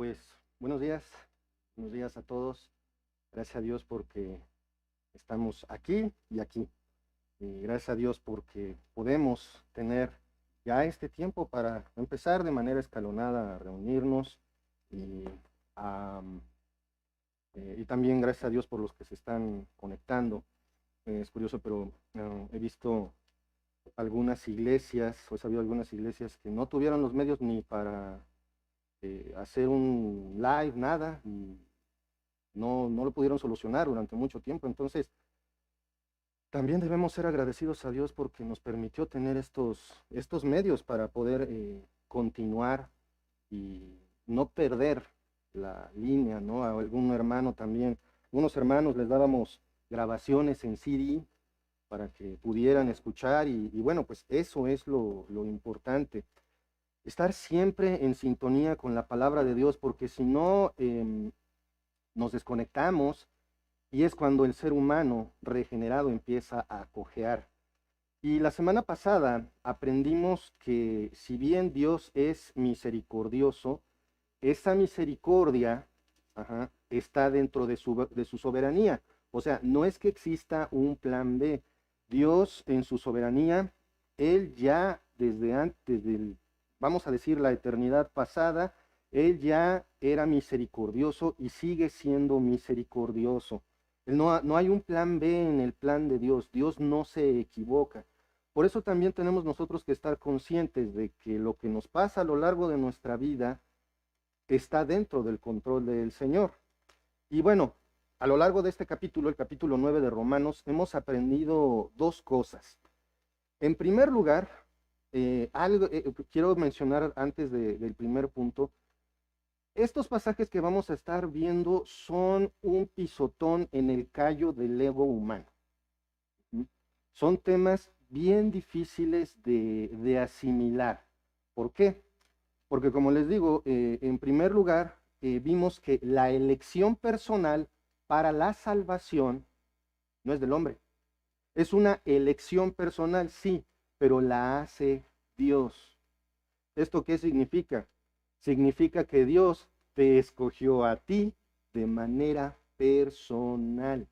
Pues buenos días a todos. Gracias a Dios porque estamos aquí y aquí. Y gracias a Dios porque podemos tener ya este tiempo para empezar de manera escalonada a reunirnos y, am, y también gracias a Dios por los que se están conectando. Es curioso, pero he visto algunas iglesias, o he sabido algunas iglesias que no tuvieron los medios ni para hacer un live, nada, y no lo pudieron solucionar durante mucho tiempo. Entonces, también debemos ser agradecidos a Dios porque nos permitió tener estos medios para poder continuar y no perder la línea, ¿no? A algún hermano también, unos hermanos les dábamos grabaciones en CD para que pudieran escuchar y bueno, pues eso es lo importante. Estar siempre en sintonía con la palabra de Dios, porque si no nos desconectamos y es cuando el ser humano regenerado empieza a cojear. Y la semana pasada aprendimos que si bien Dios es misericordioso, esa misericordia está dentro de su soberanía. O sea, no es que exista un plan B. Dios en su soberanía, Él ya desde antes del, vamos a decir, la eternidad pasada, Él ya era misericordioso y sigue siendo misericordioso. No hay un plan B en el plan de Dios. Dios no se equivoca. Por eso también tenemos nosotros que estar conscientes de que lo que nos pasa a lo largo de nuestra vida está dentro del control del Señor. Y bueno, a lo largo de este capítulo, el capítulo 9 de Romanos, hemos aprendido dos cosas. En primer lugar, quiero mencionar antes del primer punto, estos pasajes que vamos a estar viendo son un pisotón en el callo del ego humano. Son temas bien difíciles de asimilar. ¿Por qué? Porque como les digo, en primer lugar, vimos que la elección personal para la salvación no es del hombre. Es una elección personal, sí, pero la hace Dios. ¿Esto qué significa? Significa que Dios te escogió a ti de manera personal.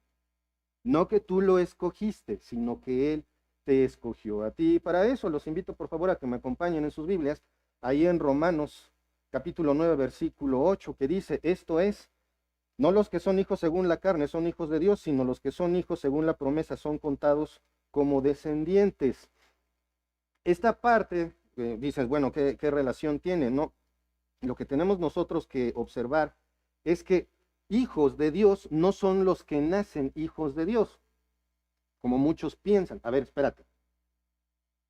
No que tú lo escogiste, sino que Él te escogió a ti. Y para eso los invito por favor a que me acompañen en sus Biblias, ahí en Romanos capítulo 9, versículo 8, que dice, esto es, no los que son hijos según la carne son hijos de Dios, sino los que son hijos según la promesa son contados como descendientes. Esta parte, dices, bueno, ¿qué relación tiene? No, lo que tenemos nosotros que observar es que hijos de Dios no son los que nacen hijos de Dios, como muchos piensan. A ver, espérate.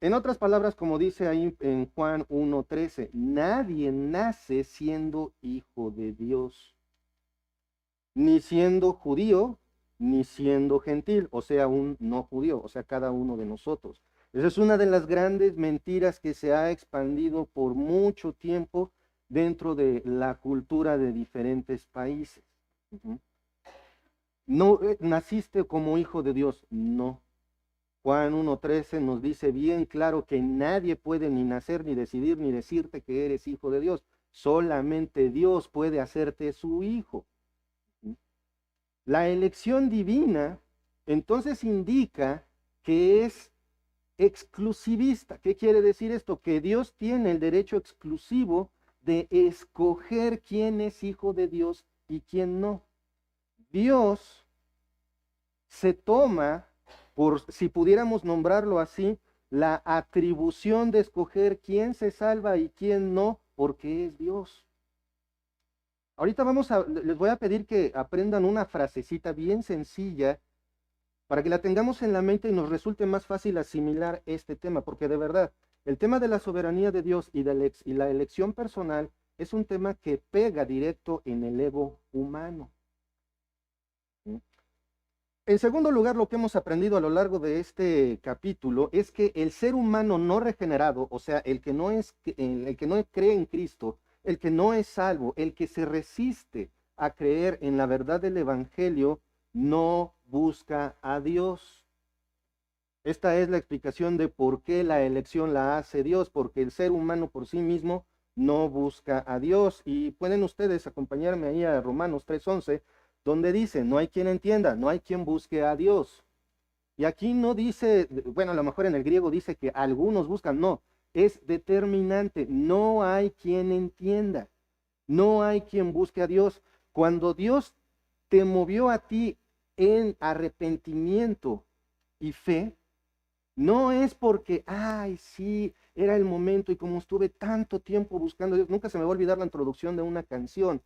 En otras palabras, como dice ahí en Juan 1:13, nadie nace siendo hijo de Dios, ni siendo judío, ni siendo gentil, o sea, un no judío, o sea, cada uno de nosotros. Esa es una de las grandes mentiras que se ha expandido por mucho tiempo dentro de la cultura de diferentes países. No naciste como hijo de Dios, no. Juan 1:13 nos dice bien claro que nadie puede ni nacer, ni decidir, ni decirte que eres hijo de Dios. Solamente Dios puede hacerte su hijo. La elección divina entonces indica que es exclusivista. ¿Qué quiere decir esto? Que Dios tiene el derecho exclusivo de escoger quién es hijo de Dios y quién no. Dios se toma, por si pudiéramos nombrarlo así, la atribución de escoger quién se salva y quién no, porque es Dios. Ahorita les voy a pedir que aprendan una frasecita bien sencilla para que la tengamos en la mente y nos resulte más fácil asimilar este tema, porque de verdad, el tema de la soberanía de Dios y la elección personal es un tema que pega directo en el ego humano. En segundo lugar, lo que hemos aprendido a lo largo de este capítulo es que el ser humano no regenerado, o sea, el que no cree en Cristo, el que no es salvo, el que se resiste a creer en la verdad del Evangelio, no busca a Dios. Esta es la explicación de por qué la elección la hace Dios, porque el ser humano por sí mismo no busca a Dios. Y pueden ustedes acompañarme ahí a Romanos 3:11, donde dice, no hay quien entienda, no hay quien busque a Dios. Y aquí no dice, bueno, a lo mejor en el griego dice que algunos buscan, no, es determinante, no hay quien entienda, no hay quien busque a Dios. Cuando Dios te movió a ti en arrepentimiento y fe, no es porque, ay, sí, era el momento y como estuve tanto tiempo buscando a Dios, nunca se me va a olvidar la introducción de una canción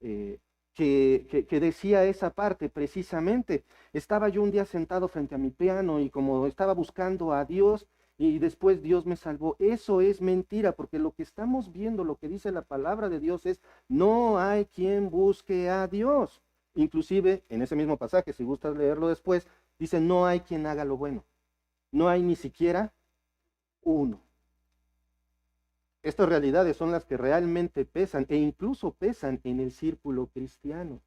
eh, que decía esa parte precisamente. Estaba yo un día sentado frente a mi piano y como estaba buscando a Dios y después Dios me salvó. Eso es mentira, porque lo que estamos viendo, lo que dice la palabra de Dios es, no hay quien busque a Dios. Inclusive en ese mismo pasaje, si gustas leerlo después, dice, no hay quien haga lo bueno. No hay ni siquiera uno. Estas realidades son las que realmente pesan e incluso pesan en el círculo cristiano.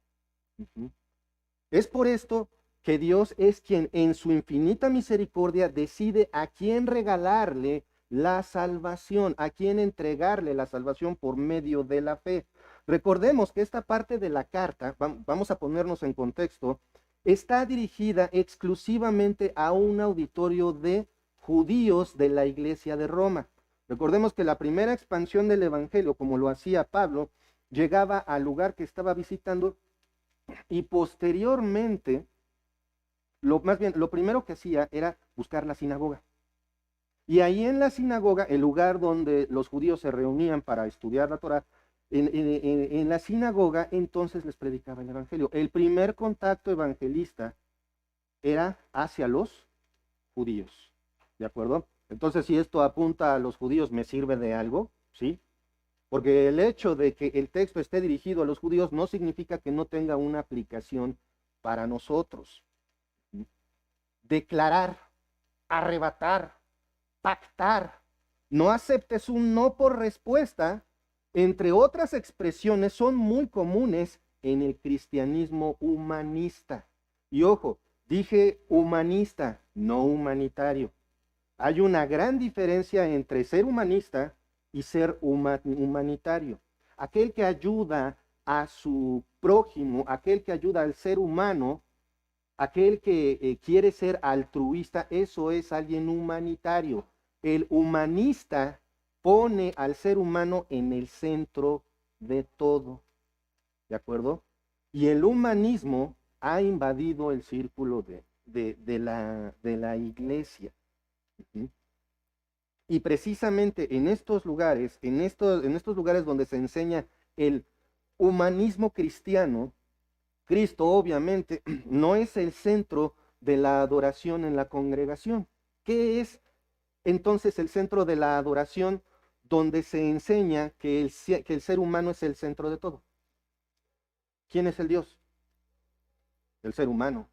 Es por esto que Dios es quien en su infinita misericordia decide a quién regalarle la salvación, a quién entregarle la salvación por medio de la fe. Recordemos que esta parte de la carta, vamos a ponernos en contexto, está dirigida exclusivamente a un auditorio de judíos de la iglesia de Roma. Recordemos que la primera expansión del evangelio, como lo hacía Pablo, llegaba al lugar que estaba visitando y posteriormente, lo primero que hacía era buscar la sinagoga. Y ahí en la sinagoga, el lugar donde los judíos se reunían para estudiar la Torá, en la sinagoga entonces les predicaba el evangelio. El primer contacto evangelista era hacia los judíos, ¿de acuerdo? Entonces, si esto apunta a los judíos, ¿me sirve de algo? ¿Sí? Porque el hecho de que el texto esté dirigido a los judíos no significa que no tenga una aplicación para nosotros. Declarar, arrebatar, pactar. No aceptes un no por respuesta, entre otras expresiones, son muy comunes en el cristianismo humanista. Y ojo, dije humanista, no humanitario. Hay una gran diferencia entre ser humanista y ser humanitario. Aquel que ayuda a su prójimo, aquel que ayuda al ser humano, aquel que quiere ser altruista, eso es alguien humanitario. El humanista pone al ser humano en el centro de todo, ¿de acuerdo? Y el humanismo ha invadido el círculo de la iglesia. Y precisamente en estos lugares, en estos lugares donde se enseña el humanismo cristiano, Cristo obviamente no es el centro de la adoración en la congregación. ¿Qué es entonces el centro de la adoración donde se enseña que el ser humano es el centro de todo? ¿Quién es el Dios? El ser humano,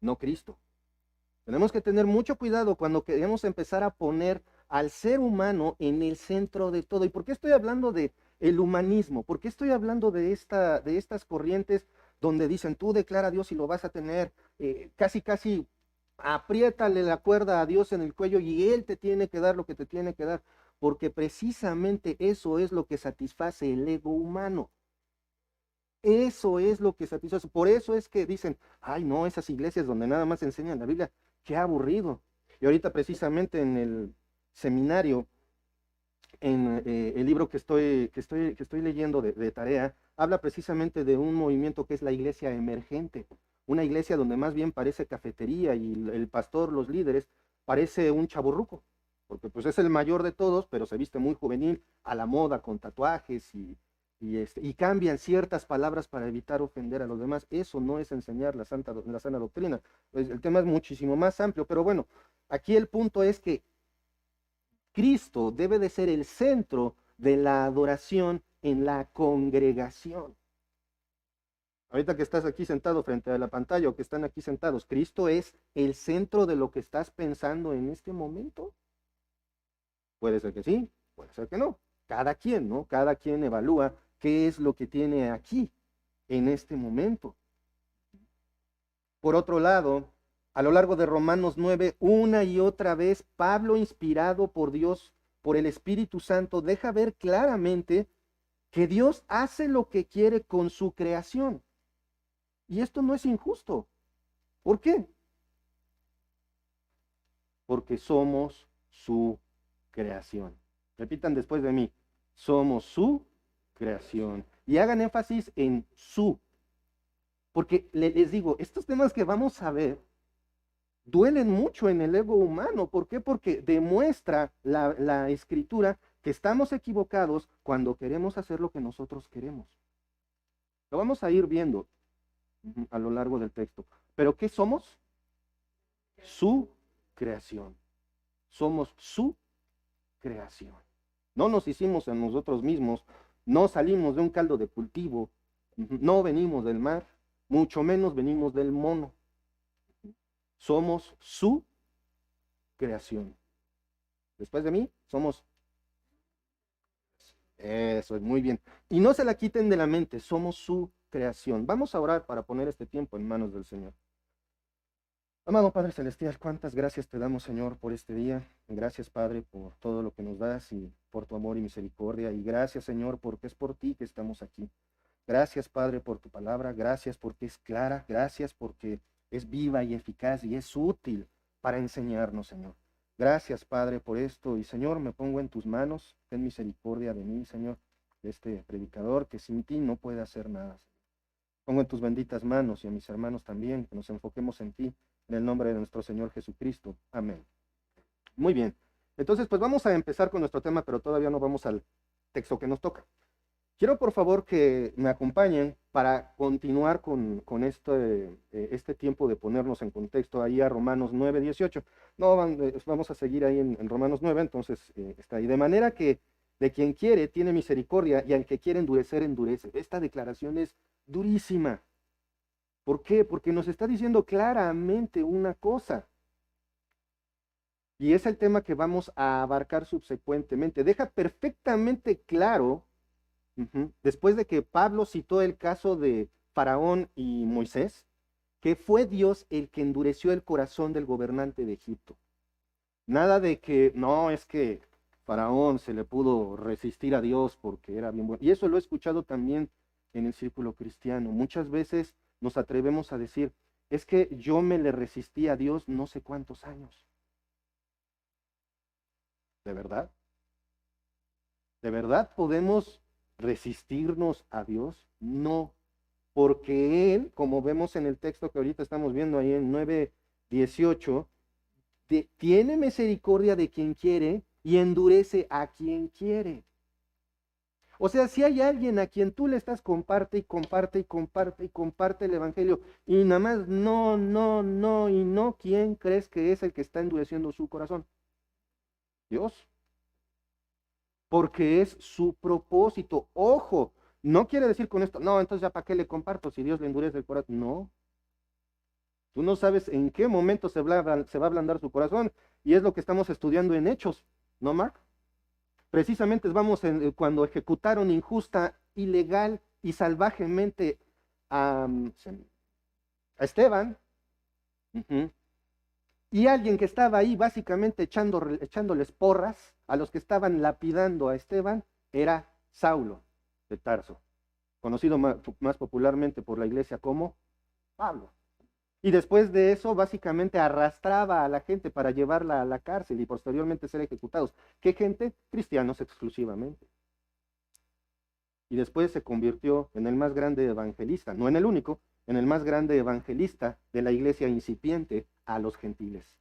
no Cristo. Tenemos que tener mucho cuidado cuando queremos empezar a poner al ser humano en el centro de todo. ¿Y por qué estoy hablando de el humanismo? ¿Por qué estoy hablando de estas corrientes donde dicen tú declara a Dios y lo vas a tener? Casi apriétale la cuerda a Dios en el cuello y Él te tiene que dar lo que te tiene que dar. Porque precisamente eso es lo que satisface el ego humano. Eso es lo que satisface. Por eso es que dicen, ay no, esas iglesias donde nada más enseñan la Biblia, qué aburrido. Y ahorita precisamente en el seminario, en el libro que estoy leyendo de tarea, habla precisamente de un movimiento que es la iglesia emergente. Una iglesia donde más bien parece cafetería y el pastor, los líderes, parece un chavorruco. Porque pues es el mayor de todos, pero se viste muy juvenil, a la moda, con tatuajes y cambian ciertas palabras para evitar ofender a los demás. Eso no es enseñar la sana doctrina. Pues el tema es muchísimo más amplio, pero bueno, aquí el punto es que Cristo debe de ser el centro de la adoración en la congregación. Ahorita que estás aquí sentado frente a la pantalla o que están aquí sentados, ¿Cristo es el centro de lo que estás pensando en este momento? Puede ser que sí, puede ser que no. Cada quien, ¿no? Cada quien evalúa qué es lo que tiene aquí, en este momento. Por otro lado, a lo largo de Romanos 9, una y otra vez, Pablo, inspirado por Dios, por el Espíritu Santo, deja ver claramente que Dios hace lo que quiere con su creación. Y esto no es injusto. ¿Por qué? Porque somos su creación. Repitan después de mí, somos su creación. Y hagan énfasis en su. Porque les digo, estos temas que vamos a ver duelen mucho en el ego humano. ¿Por qué? Porque demuestra la escritura que estamos equivocados cuando queremos hacer lo que nosotros queremos. Lo vamos a ir viendo a lo largo del texto. ¿Pero qué somos? Su creación. Somos su creación. No nos hicimos a nosotros mismos, no salimos de un caldo de cultivo, no venimos del mar, mucho menos venimos del mono. Somos su creación. Después de mí, somos... Eso es muy bien. Y no se la quiten de la mente, somos su creación. Vamos a orar para poner este tiempo en manos del Señor. Amado Padre Celestial, cuántas gracias te damos, Señor, por este día. Gracias, Padre, por todo lo que nos das y por tu amor y misericordia. Y gracias, Señor, porque es por ti que estamos aquí. Gracias, Padre, por tu palabra. Gracias porque es clara. Gracias porque es viva y eficaz y es útil para enseñarnos, Señor. Gracias, Padre, por esto. Y, Señor, me pongo en tus manos. Ten misericordia de mí, Señor, de este predicador que sin ti no puede hacer nada. Pongo en tus benditas manos y a mis hermanos también, que nos enfoquemos en ti, en el nombre de nuestro Señor Jesucristo. Amén. Muy bien. Entonces, pues vamos a empezar con nuestro tema, pero todavía no vamos al texto que nos toca. Quiero, por favor, que me acompañen para continuar con este tiempo de ponernos en contexto ahí a Romanos 9, 18. No, vamos a seguir ahí en Romanos 9, entonces está ahí. De manera que de quien quiere tiene misericordia y al que quiere endurecer, endurece. Esta declaración es durísima. ¿Por qué? Porque nos está diciendo claramente una cosa. Y es el tema que vamos a abarcar subsecuentemente. Deja perfectamente claro, después de que Pablo citó el caso de Faraón y Moisés, que fue Dios el que endureció el corazón del gobernante de Egipto. Nada de que, no, es que Faraón se le pudo resistir a Dios porque era bien bueno. Y eso lo he escuchado también en el círculo cristiano. Muchas veces nos atrevemos a decir, es que yo me le resistí a Dios no sé cuántos años. ¿De verdad? ¿De verdad podemos resistirnos a Dios? No, porque Él, como vemos en el texto que ahorita estamos viendo ahí en 9:18, tiene misericordia de quien quiere y endurece a quien quiere. O sea, si hay alguien a quien tú le estás comparte y comparte y comparte y comparte el evangelio y nada más no, no, no y no, ¿quién crees que es el que está endureciendo su corazón? Dios. Porque es su propósito. Ojo, no quiere decir con esto, no, entonces ya para qué le comparto si Dios le endurece el corazón. No. Tú no sabes en qué momento se va a ablandar su corazón y es lo que estamos estudiando en Hechos, ¿no, Mark? Precisamente cuando ejecutaron injusta, ilegal y salvajemente a Esteban. Y alguien que estaba ahí básicamente echándoles porras a los que estaban lapidando a Esteban era Saulo de Tarso, conocido más popularmente por la iglesia como Pablo. Y después de eso, básicamente arrastraba a la gente para llevarla a la cárcel y posteriormente ser ejecutados. ¿Qué gente? Cristianos exclusivamente. Y después se convirtió en el más grande evangelista, no en el único, en el más grande evangelista de la iglesia incipiente a los gentiles.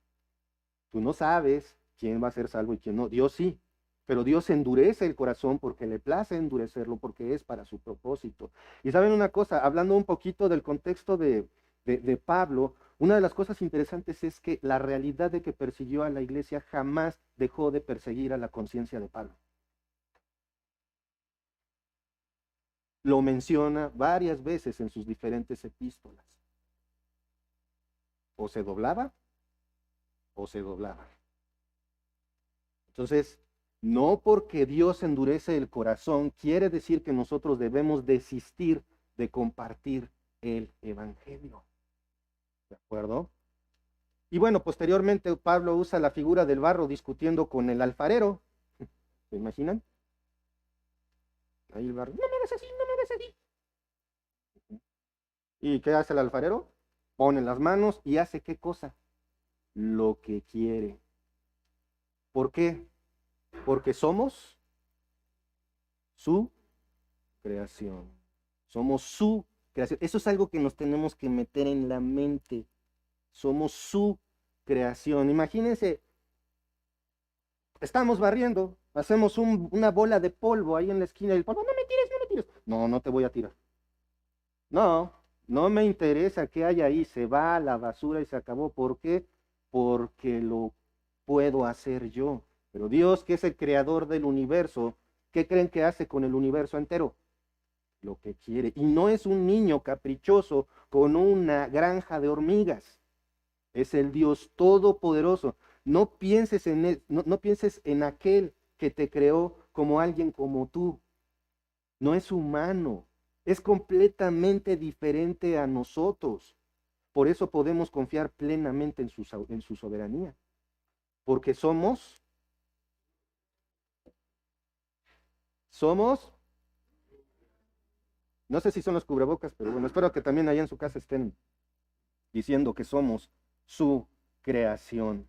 Tú no sabes quién va a ser salvo y quién no. Dios sí, pero Dios endurece el corazón porque le place endurecerlo, porque es para su propósito. Y saben una cosa, hablando un poquito del contexto de Pablo, una de las cosas interesantes es que la realidad de que persiguió a la iglesia jamás dejó de perseguir a la conciencia de Pablo. Lo menciona varias veces en sus diferentes epístolas. O se doblaba o se doblaba. Entonces, no porque Dios endurece el corazón quiere decir que nosotros debemos desistir de compartir el evangelio. ¿De acuerdo? Y bueno, posteriormente Pablo usa la figura del barro discutiendo con el alfarero. ¿Se imaginan? Ahí el barro, no me hagas así, no me hagas así. ¿Y qué hace el alfarero? Pone las manos y hace qué cosa? Lo que quiere. ¿Por qué? Porque somos su creación. Somos su creación. Eso es algo que nos tenemos que meter en la mente. Somos su creación. Imagínense, estamos barriendo, hacemos una bola de polvo ahí en la esquina y el polvo, no me tires, no me tires. No, no te voy a tirar. No, no me interesa qué hay ahí, se va a la basura y se acabó. ¿Por qué? Porque lo puedo hacer yo. Pero Dios, que es el creador del universo, ¿qué creen que hace con el universo entero? Lo que quiere. Y no es un niño caprichoso con una granja de hormigas. Es el Dios todopoderoso. No pienses no pienses en aquel que te creó como alguien como tú. No es humano. Es completamente diferente a nosotros. Por eso podemos confiar plenamente en su soberanía. Porque somos, no sé si son los cubrebocas, pero bueno, espero que también allá en su casa estén diciendo que somos su creación.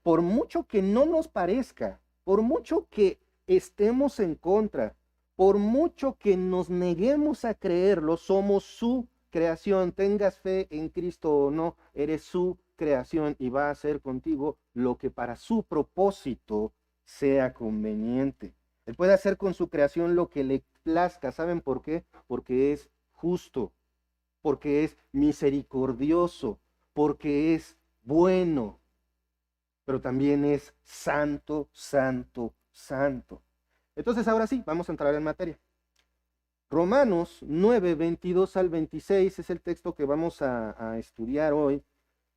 Por mucho que no nos parezca, por mucho que estemos en contra, por mucho que nos neguemos a creerlo, somos su creación. Tengas fe en Cristo o no, eres su creación y va a hacer contigo lo que para su propósito sea conveniente. Él puede hacer con su creación lo que le plazca. ¿Saben por qué? Porque es justo, porque es misericordioso, porque es bueno, pero también es santo, santo, santo. Entonces ahora sí, vamos a entrar en materia. Romanos 9, 22 al 26 es el texto que vamos a estudiar hoy.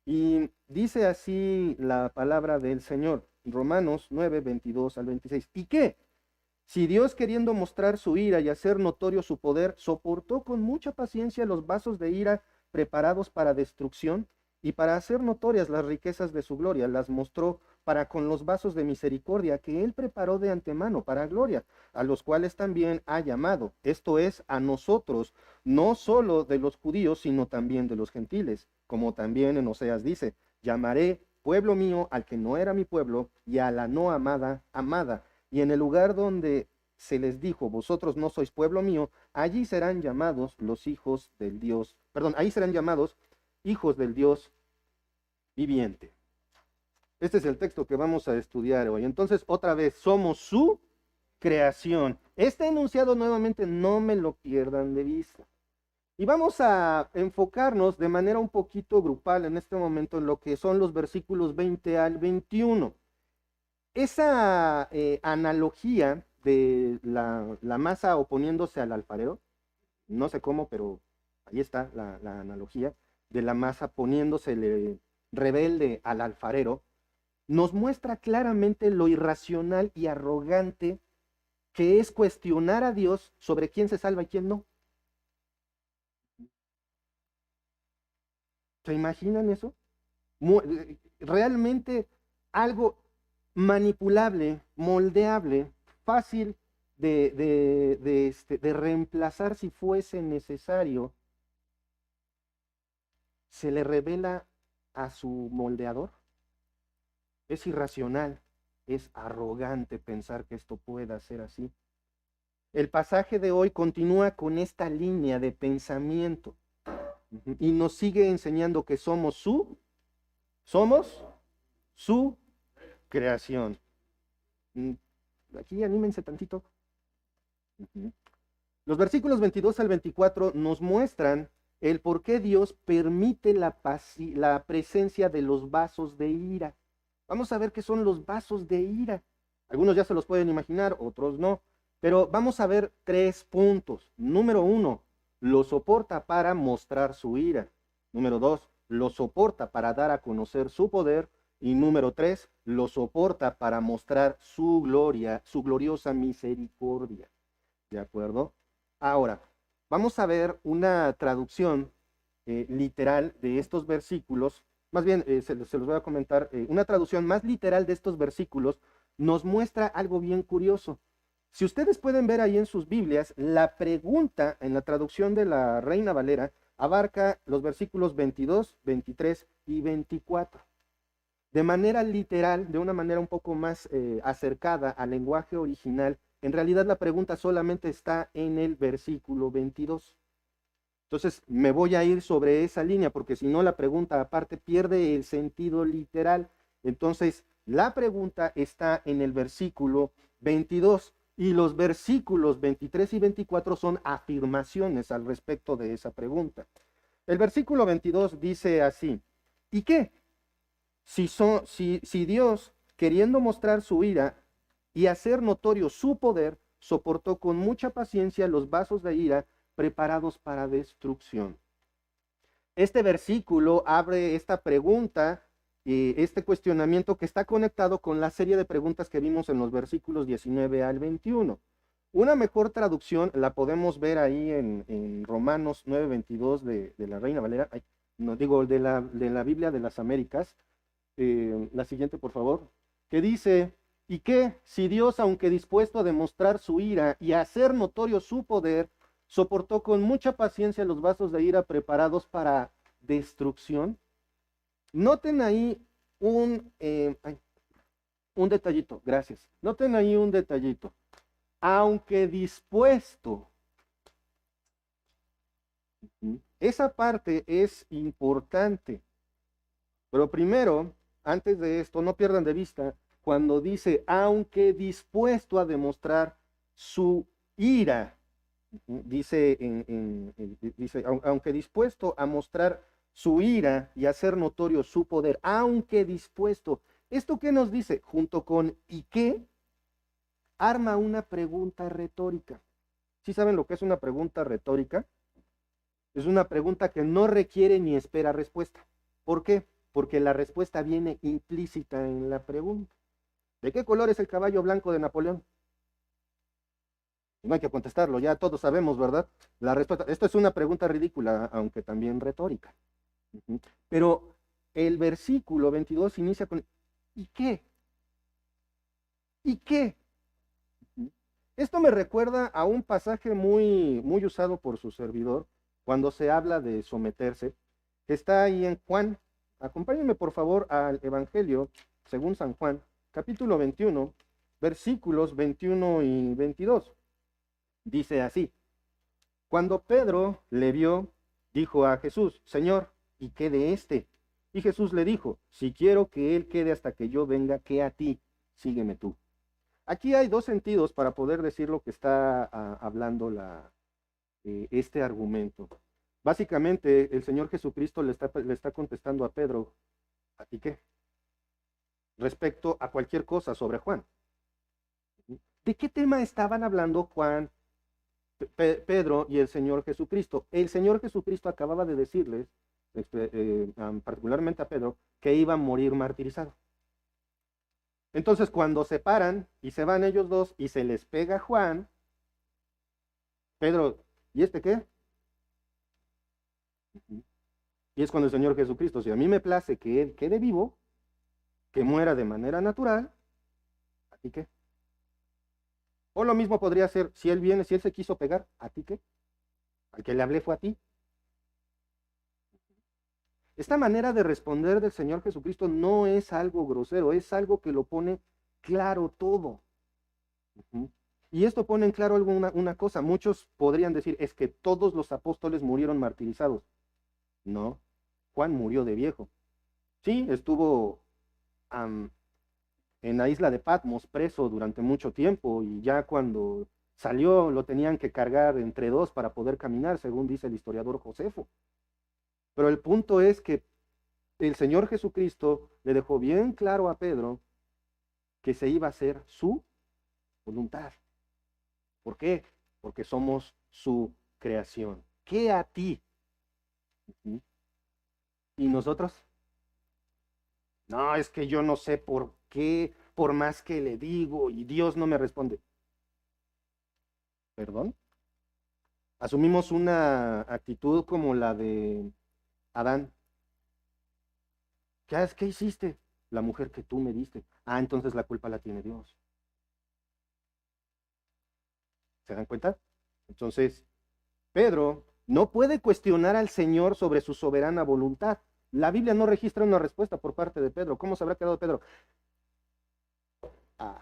Y dice así la palabra del Señor. Romanos 9, 22 al 26. ¿Y qué? Si Dios, queriendo mostrar su ira y hacer notorio su poder, soportó con mucha paciencia los vasos de ira preparados para destrucción, y para hacer notorias las riquezas de su gloria, las mostró para con los vasos de misericordia que él preparó de antemano para gloria, a los cuales también ha llamado, esto es, a nosotros, no solo de los judíos, sino también de los gentiles, como también en Oseas dice, llamaré pueblo mío al que no era mi pueblo, y a la no amada, amada. Y en el lugar donde se les dijo, vosotros no sois pueblo mío, allí serán llamados los hijos del Dios, perdón, ahí serán llamados hijos del Dios viviente. Este es el texto que vamos a estudiar hoy. Entonces, otra vez, somos su creación. Este enunciado nuevamente no me lo pierdan de vista. Y vamos a enfocarnos de manera un poquito grupal en este momento en lo que son los versículos 20 al 21. Esa analogía de la masa oponiéndose al alfarero, no sé cómo, pero ahí está la analogía de la masa poniéndose rebelde al alfarero, nos muestra claramente lo irracional y arrogante que es cuestionar a Dios sobre quién se salva y quién no. ¿Se imaginan eso? Realmente algo manipulable, moldeable, fácil de reemplazar si fuese necesario, se le revela a su moldeador. Es irracional, es arrogante pensar que esto pueda ser así. El pasaje de hoy continúa con esta línea de pensamiento y nos sigue enseñando que somos su creación. Aquí anímense tantito. Los versículos 22 al 24 nos muestran el por qué Dios permite la presencia de los vasos de ira. Vamos a ver qué son los vasos de ira. Algunos ya se los pueden imaginar, otros no. Pero vamos a ver 3 puntos. Número 1, lo soporta para mostrar su ira. Número 2, lo soporta para dar a conocer su poder. Y número 3, lo soporta para mostrar su gloria, su gloriosa misericordia. ¿De acuerdo? Ahora, vamos a ver una traducción literal de estos versículos. Más bien, se los voy a comentar, una traducción más literal de estos versículos nos muestra algo bien curioso. Si ustedes pueden ver ahí en sus Biblias, la pregunta en la traducción de la Reina Valera abarca los versículos 22, 23 y 24. De manera literal, de una manera un poco más acercada al lenguaje original, en realidad la pregunta solamente está en el versículo 22. Entonces me voy a ir sobre esa línea porque si no la pregunta aparte pierde el sentido literal. Entonces la pregunta está en el versículo 22 y los versículos 23 y 24 son afirmaciones al respecto de esa pregunta. El versículo 22 dice así: ¿y qué? Si Dios, queriendo mostrar su ira y hacer notorio su poder, soportó con mucha paciencia los vasos de ira preparados para destrucción. Este versículo abre esta pregunta, este cuestionamiento que está conectado con la serie de preguntas que vimos en los versículos 19 al 21. Una mejor traducción la podemos ver ahí en Romanos 9:22 de la Reina Valera, no digo de la Biblia de las Américas. La siguiente, por favor, que dice: ¿y qué si Dios, aunque dispuesto a demostrar su ira y a hacer notorio su poder, soportó con mucha paciencia los vasos de ira preparados para destrucción? Noten ahí un detallito, gracias. Noten ahí un detallito. Aunque dispuesto. Esa parte es importante. Pero primero, antes de esto, no pierdan de vista cuando dice, aunque dispuesto a demostrar su ira. Dice, dice, aunque dispuesto a mostrar su ira y hacer notorio su poder, aunque dispuesto. ¿Esto qué nos dice? Junto con ¿y qué? Arma una pregunta retórica. ¿Sí saben lo que es una pregunta retórica? Es una pregunta que no requiere ni espera respuesta. ¿Por qué? Porque la respuesta viene implícita en la pregunta. ¿De qué color es el caballo blanco de Napoleón? No hay que contestarlo, ya todos sabemos, ¿verdad? La respuesta, esto es una pregunta ridícula, aunque también retórica. Pero el versículo 22 inicia con ¿y qué? ¿Y qué? Esto me recuerda a un pasaje muy usado por su servidor cuando se habla de someterse, que está ahí en Juan. Acompáñenme por favor al Evangelio según San Juan, capítulo 21, versículos 21 y 22. Dice así: cuando Pedro le vio, dijo a Jesús: Señor, ¿y qué de este? Y Jesús le dijo: si quiero que él quede hasta que yo venga, ¿qué a ti? Sígueme tú. Aquí hay dos sentidos para poder decir lo que está hablando este argumento. Básicamente, el Señor Jesucristo le está contestando a Pedro: ¿a ti qué? Respecto a cualquier cosa sobre Juan. ¿De qué tema estaban hablando Juan, Pedro y el Señor Jesucristo? El Señor Jesucristo acababa de decirles, particularmente a Pedro, que iba a morir martirizado. Entonces, cuando se paran y se van ellos dos y se les pega Juan, Pedro, ¿y este qué? Y es cuando el Señor Jesucristo, si a mí me place que él quede vivo, que muera de manera natural, ¿a ti qué? O lo mismo podría ser, si él viene, si él se quiso pegar, ¿a ti qué? Al que le hablé fue a ti. Esta manera de responder del Señor Jesucristo no es algo grosero, es algo que lo pone claro todo. Y esto pone en claro una cosa. Muchos podrían decir, es que todos los apóstoles murieron martirizados. No, Juan murió de viejo. Sí, estuvo en la isla de Patmos preso durante mucho tiempo y ya cuando salió lo tenían que cargar entre dos para poder caminar, según dice el historiador Josefo. Pero el punto es que el Señor Jesucristo le dejó bien claro a Pedro que se iba a hacer su voluntad. ¿Por qué? Porque somos su creación. ¿Qué a ti? ¿Y nosotros? No, es que yo no sé por qué, por más que le digo y Dios no me responde. ¿Perdón? Asumimos una actitud como la de Adán. ¿Qué hiciste? la mujer que tú me diste. Ah, entonces la culpa la tiene Dios. ¿Se dan cuenta? Entonces, Pedro no puede cuestionar al Señor sobre su soberana voluntad. La Biblia no registra una respuesta por parte de Pedro. ¿Cómo se habrá quedado Pedro? Ah,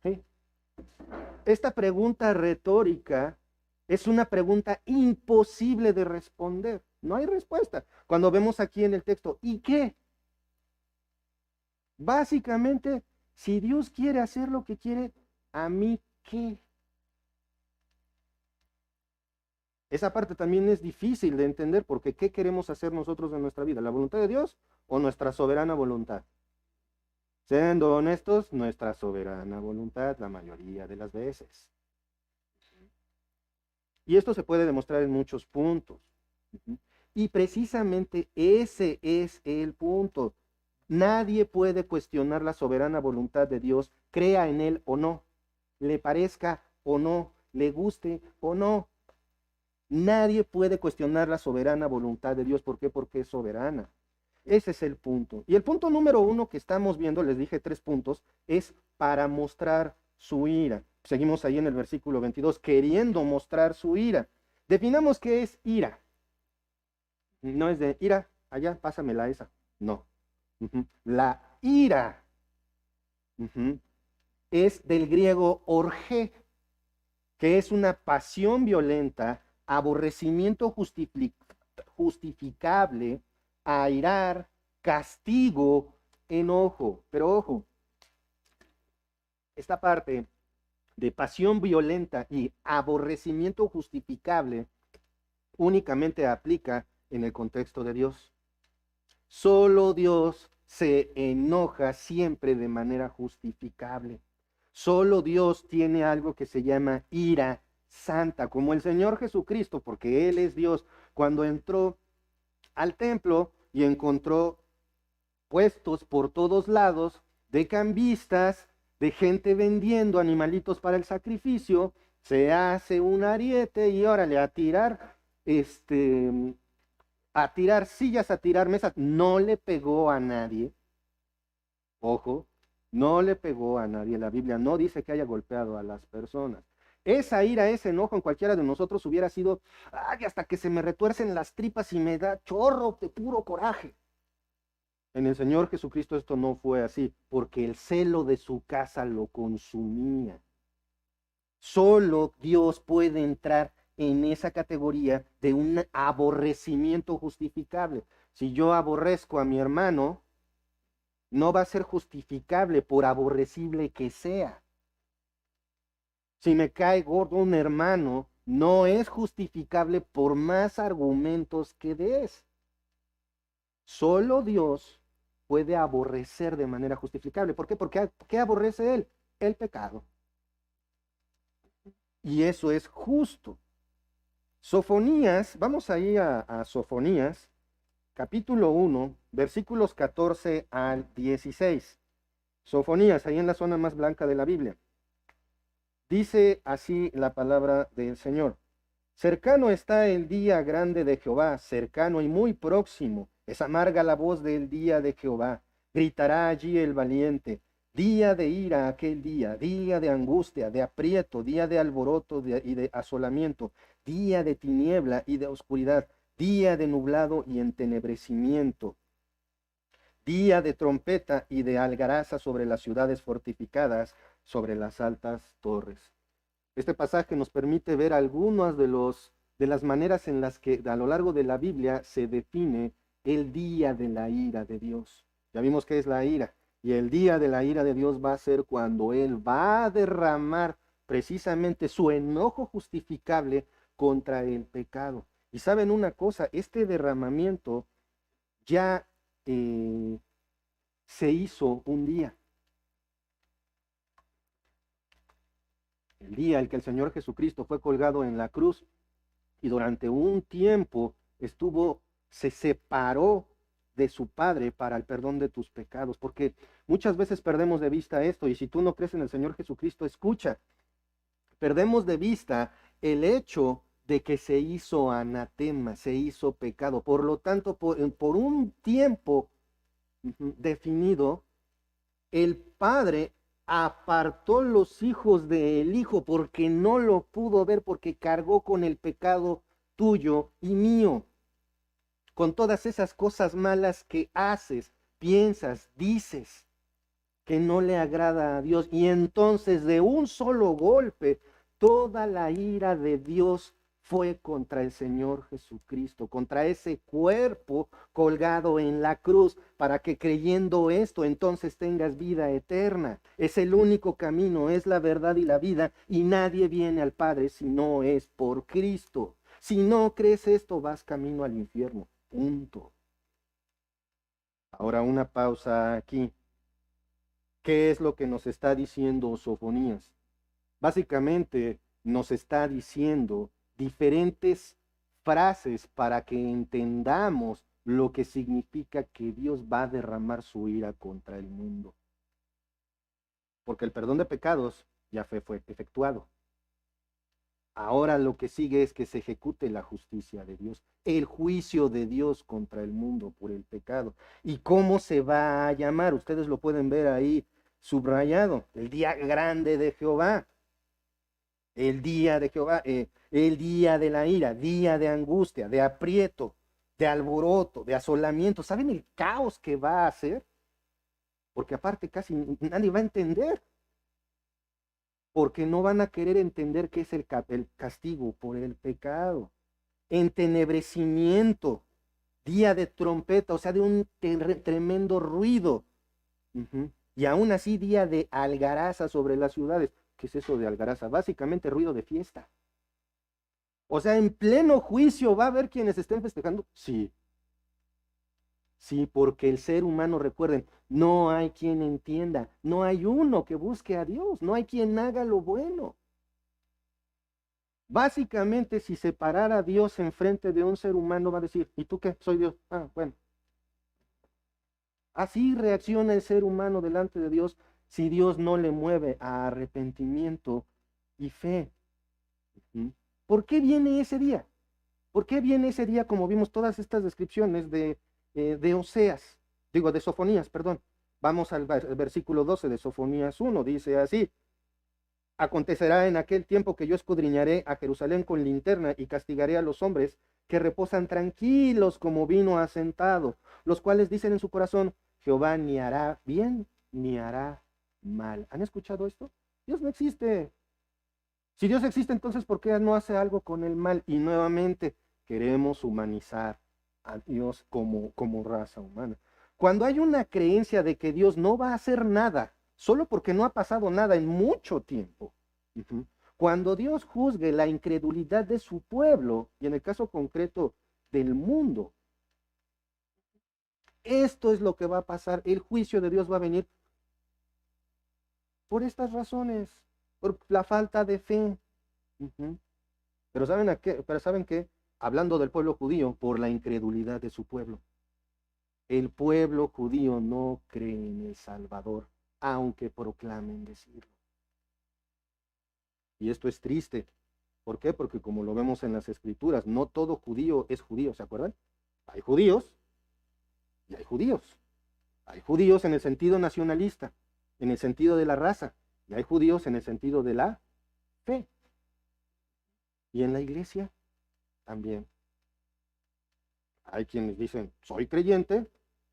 ¿sí? Esta pregunta retórica es una pregunta imposible de responder. No hay respuesta. Cuando vemos aquí en el texto, ¿y qué? Básicamente, si Dios quiere hacer lo que quiere, ¿a mí qué? Esa parte también es difícil de entender porque ¿qué queremos hacer nosotros en nuestra vida? ¿La voluntad de Dios o nuestra soberana voluntad? Siendo honestos, nuestra soberana voluntad la mayoría de las veces. Y esto se puede demostrar en muchos puntos. Y precisamente ese es el punto. Nadie puede cuestionar la soberana voluntad de Dios, crea en Él o no, le parezca o no, le guste o no. Nadie puede cuestionar la soberana voluntad de Dios. ¿Por qué? Porque es soberana. Ese es el punto. Y el punto número uno que estamos viendo, les dije 3 puntos, es para mostrar su ira. Seguimos ahí en el versículo 22, queriendo mostrar su ira. Definamos qué es ira. No es de ira, allá, pásamela esa. No. La ira es del griego orge, que es una pasión violenta, aborrecimiento justificable, airar, castigo, enojo. Pero ojo, esta parte de pasión violenta y aborrecimiento justificable únicamente aplica en el contexto de Dios. Solo Dios se enoja siempre de manera justificable. Solo Dios tiene algo que se llama ira santa, como el Señor Jesucristo, porque Él es Dios. Cuando entró al templo y encontró puestos por todos lados de cambistas, de gente vendiendo animalitos para el sacrificio, se hace un ariete y órale, a tirar sillas, a tirar mesas. No le pegó a nadie. Ojo, no le pegó a nadie. La Biblia no dice que haya golpeado a las personas. Esa ira, ese enojo en cualquiera de nosotros hubiera sido, ay, hasta que se me retuercen las tripas y me da chorro de puro coraje. En el Señor Jesucristo esto no fue así, porque el celo de su casa lo consumía. Solo Dios puede entrar en esa categoría de un aborrecimiento justificable. Si yo aborrezco a mi hermano, no va a ser justificable por aborrecible que sea. Si me cae gordo un hermano, no es justificable por más argumentos que des. Solo Dios puede aborrecer de manera justificable. ¿Por qué? Porque ¿qué aborrece Él? El pecado. Y eso es justo. Sofonías, vamos ahí a Sofonías, capítulo 1, versículos 14 al 16. Sofonías, ahí en la zona más blanca de la Biblia. Dice así la palabra del Señor. Cercano está el día grande de Jehová, cercano y muy próximo. Es amarga la voz del día de Jehová. Gritará allí el valiente. Día de ira aquel día, día de angustia, de aprieto, día de alboroto y de asolamiento, día de tiniebla y de oscuridad, día de nublado y entenebrecimiento, día de trompeta y de algaraza sobre las ciudades fortificadas, sobre las altas torres. Este pasaje nos permite ver algunas de las maneras en las que a lo largo de la Biblia se define el día de la ira de Dios. Ya vimos qué es la ira. Y el día de la ira de Dios va a ser cuando Él va a derramar precisamente su enojo justificable contra el pecado. Y saben una cosa, este derramamiento ya se hizo un día. El día en que el Señor Jesucristo fue colgado en la cruz y durante un tiempo se separó de su Padre para el perdón de tus pecados, porque muchas veces perdemos de vista esto, y si tú no crees en el Señor Jesucristo, escucha, perdemos de vista el hecho de que se hizo anatema, se hizo pecado, por lo tanto, por un tiempo, definido, el Padre apartó los hijos del Hijo porque no lo pudo ver, porque cargó con el pecado tuyo y mío, con todas esas cosas malas que haces, piensas, dices, que no le agrada a Dios. Y entonces de un solo golpe, toda la ira de Dios fue contra el Señor Jesucristo, contra ese cuerpo colgado en la cruz, para que creyendo esto entonces tengas vida eterna. Es el único camino, es la verdad y la vida, y nadie viene al Padre si no es por Cristo. Si no crees esto, vas camino al infierno. Punto. Ahora una pausa aquí. ¿Qué es lo que nos está diciendo Sofonías? Básicamente nos está diciendo diferentes frases para que entendamos lo que significa que Dios va a derramar su ira contra el mundo. Porque el perdón de pecados ya fue efectuado. Ahora lo que sigue es que se ejecute la justicia de Dios, el juicio de Dios contra el mundo por el pecado. ¿Y cómo se va a llamar? Ustedes lo pueden ver ahí subrayado, el día grande de Jehová, el día de Jehová, el día de la ira, día de angustia, de aprieto, de alboroto, de asolamiento. ¿Saben el caos que va a hacer? Porque aparte casi nadie va a entender, porque no van a querer entender qué es el castigo por el pecado. Entenebrecimiento, día de trompeta, o sea, de un tremendo ruido. Y aún así día de algaraza sobre las ciudades. ¿Qué es eso de algaraza? Básicamente ruido de fiesta. O sea, en pleno juicio va a haber quienes estén festejando. Sí. Sí, porque el ser humano, recuerden, no hay quien entienda, no hay uno que busque a Dios, no hay quien haga lo bueno. Básicamente, si se parara a Dios enfrente de un ser humano, va a decir, ¿y tú qué? Soy Dios. Ah, bueno. Así reacciona el ser humano delante de Dios si Dios no le mueve a arrepentimiento y fe. ¿Por qué viene ese día? ¿Por qué viene ese día como vimos todas estas descripciones de Oseas? Digo, de Sofonías, perdón. Vamos al versículo 12 de Sofonías 1, dice así. Acontecerá en aquel tiempo que yo escudriñaré a Jerusalén con linterna y castigaré a los hombres que reposan tranquilos como vino asentado, los cuales dicen en su corazón, Jehová ni hará bien ni hará mal. ¿Han escuchado esto? Dios no existe. Si Dios existe, entonces ¿por qué no hace algo con el mal? Y nuevamente queremos humanizar a Dios como raza humana. Cuando hay una creencia de que Dios no va a hacer nada, solo porque no ha pasado nada en mucho tiempo, cuando Dios juzgue la incredulidad de su pueblo, y en el caso concreto del mundo, esto es lo que va a pasar. El juicio de Dios va a venir por estas razones, por la falta de fe. Pero ¿saben qué? Hablando del pueblo judío, por la incredulidad de su pueblo. El pueblo judío no cree en el Salvador, aunque proclamen decirlo. Y esto es triste. ¿Por qué? Porque como lo vemos en las Escrituras, no todo judío es judío, ¿se acuerdan? Hay judíos y hay judíos. Hay judíos en el sentido nacionalista, en el sentido de la raza, y hay judíos en el sentido de la fe. Y en la iglesia también. Hay quienes dicen, soy creyente,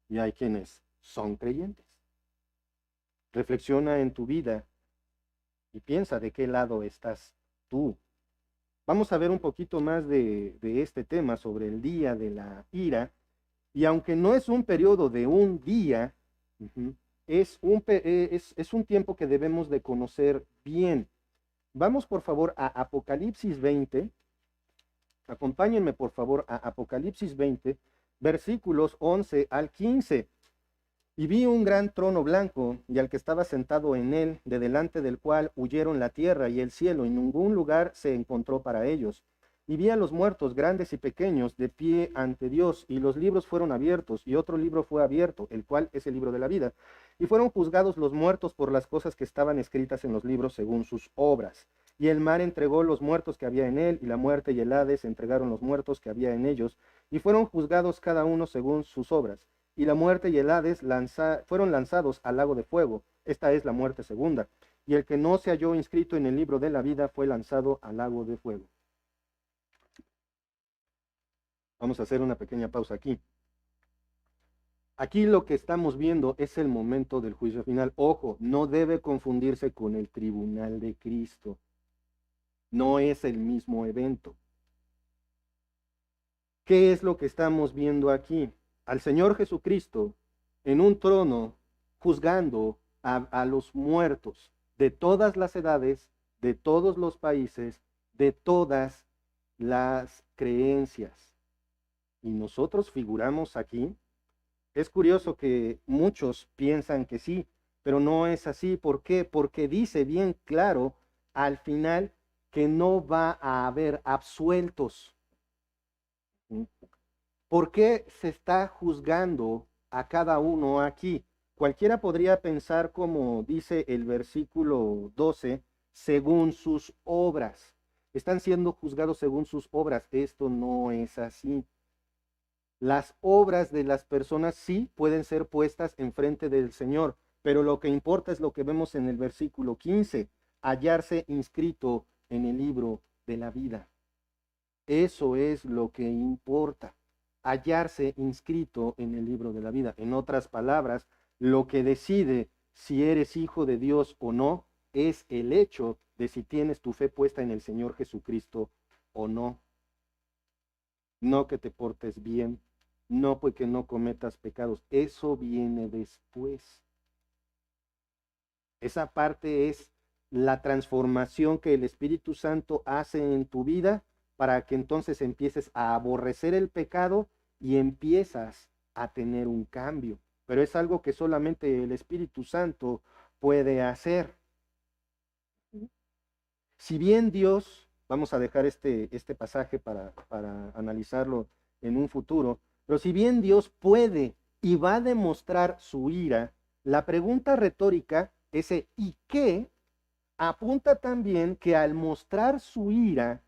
y hay quienes son creyentes. Reflexiona en tu vida y piensa de qué lado estás tú. Vamos a ver un poquito más de este tema sobre el día de la ira. Y aunque no es un periodo de un día, es un tiempo que debemos de conocer bien. Vamos por favor a Apocalipsis 20. Acompáñenme por favor a Apocalipsis 20, versículos 11 al 15. Y vi un gran trono blanco, y al que estaba sentado en él, de delante del cual huyeron la tierra y el cielo, y ningún lugar se encontró para ellos. Y vi a los muertos, grandes y pequeños, de pie ante Dios, y los libros fueron abiertos, y otro libro fue abierto, el cual es el libro de la vida. Y fueron juzgados los muertos por las cosas que estaban escritas en los libros según sus obras. Y el mar entregó los muertos que había en él, y la muerte y el Hades entregaron los muertos que había en ellos, y fueron juzgados cada uno según sus obras. y la muerte y el Hades fueron lanzados al lago de fuego. Esta es la muerte segunda. Y el que no se halló inscrito en el libro de la vida fue lanzado al lago de fuego. Vamos a hacer una pequeña pausa aquí. Aquí lo que estamos viendo es el momento del juicio final. Ojo, no debe confundirse con el tribunal de Cristo. No es el mismo evento. ¿Qué es lo que estamos viendo aquí? Al Señor Jesucristo en un trono juzgando a los muertos de todas las edades, de todos los países, de todas las creencias. Y nosotros figuramos aquí. Es curioso que muchos piensan que sí, pero no es así. ¿Por qué? Porque dice bien claro al final que no va a haber absueltos. ¿Por qué se está juzgando a cada uno aquí? Cualquiera podría pensar, como dice el versículo 12, según sus obras. Están siendo juzgados según sus obras. Esto no es así. Las obras de las personas sí pueden ser puestas enfrente del Señor, pero lo que importa es lo que vemos en el versículo 15, hallarse inscrito en el libro de la vida. Eso es lo que importa, hallarse inscrito en el libro de la vida. En otras palabras, lo que decide si eres hijo de Dios o no es el hecho de si tienes tu fe puesta en el Señor Jesucristo o no. No que te portes bien, no porque no cometas pecados, eso viene después. Esa parte es la transformación que el Espíritu Santo hace en tu vida para que entonces empieces a aborrecer el pecado y empiezas a tener un cambio. Pero es algo que solamente el Espíritu Santo puede hacer. Si bien Dios, vamos a dejar este pasaje para analizarlo en un futuro, pero si bien Dios puede y va a demostrar su ira, la pregunta retórica, ese ¿y qué? Apunta también que al mostrar su ira,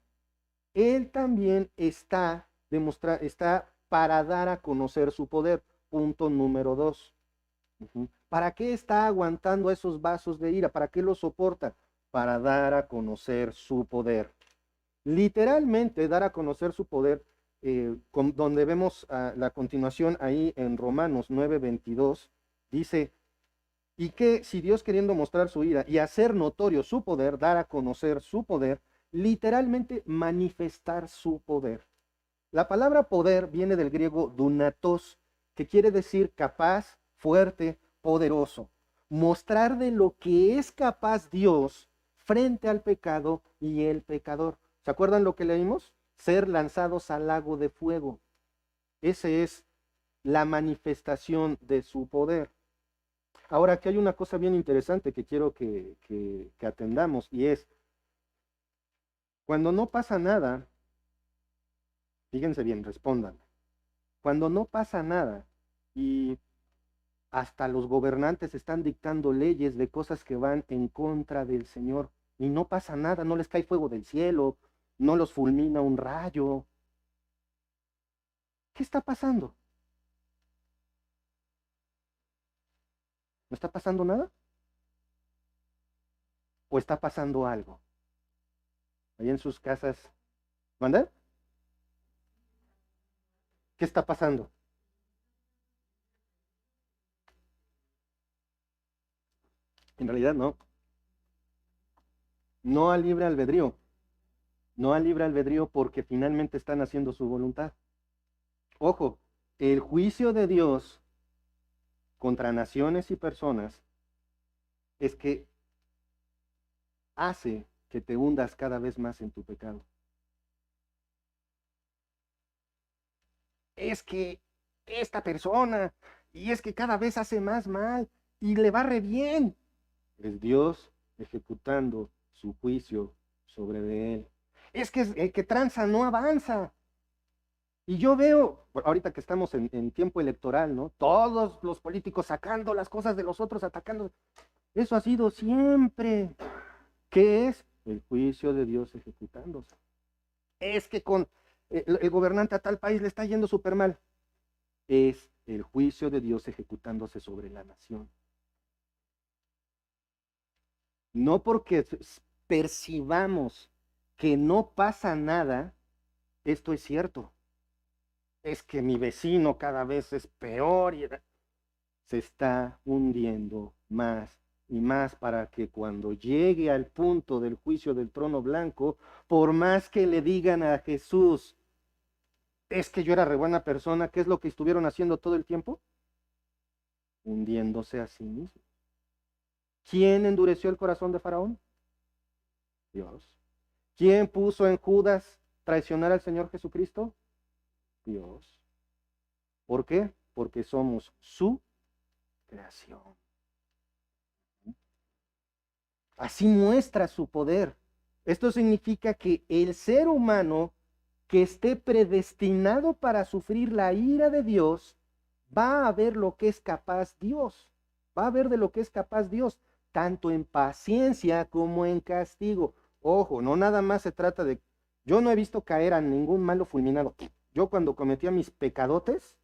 Él también está para dar a conocer su poder. Punto número 2. ¿Para qué está aguantando esos vasos de ira? ¿Para qué los soporta? Para dar a conocer su poder. Literalmente dar a conocer su poder, donde vemos la continuación ahí en Romanos 9:22, dice, y que si Dios queriendo mostrar su ira y hacer notorio su poder, dar a conocer su poder, literalmente manifestar su poder. La palabra poder viene del griego dunatos, que quiere decir capaz, fuerte, poderoso. Mostrar de lo que es capaz Dios frente al pecado y el pecador. ¿Se acuerdan lo que leímos? Ser lanzados al lago de fuego. Esa es la manifestación de su poder. Ahora, aquí hay una cosa bien interesante que quiero que atendamos, y es, cuando no pasa nada, fíjense bien, respondan. Cuando no pasa nada y hasta los gobernantes están dictando leyes de cosas que van en contra del Señor y no pasa nada, no les cae fuego del cielo, no los fulmina un rayo. ¿Qué está pasando? ¿No está pasando nada? ¿O está pasando algo? Ahí en sus casas, ¿manda? ¿Qué está pasando? En realidad no. No al libre albedrío. No al libre albedrío porque finalmente están haciendo su voluntad. Ojo, el juicio de Dios contra naciones y personas es que hace que te hundas cada vez más en tu pecado. Es que esta persona, y es que cada vez hace más mal, y le va re bien. Es Dios ejecutando su juicio sobre de él. Es que el que tranza no avanza. Y yo veo, ahorita que estamos en tiempo electoral, ¿no? Todos los políticos sacando las cosas de los otros, atacando. Eso ha sido siempre. ¿Qué es? El juicio de Dios ejecutándose. Es que con el gobernante a tal país le está yendo súper mal. es el juicio de Dios ejecutándose sobre la nación. No porque percibamos que no pasa nada, esto es cierto. Es que mi vecino cada vez es peor y se está hundiendo más y más para que cuando llegue al punto del juicio del trono blanco, por más que le digan a Jesús, es que yo era re buena persona, ¿qué es lo que estuvieron haciendo todo el tiempo? Hundiéndose a sí mismo. ¿Quién endureció el corazón de Faraón? Dios. ¿Quién puso en Judas traicionar al Señor Jesucristo? Dios. ¿Por qué? Porque somos su creación. Así muestra su poder. Esto significa que el ser humano que esté predestinado para sufrir la ira de Dios, va a ver lo que es capaz Dios. Va a ver de lo que es capaz Dios, tanto en paciencia como en castigo. Ojo, no nada más se trata de... Yo no he visto caer a ningún malo fulminado. Yo cuando cometía mis pecadotes,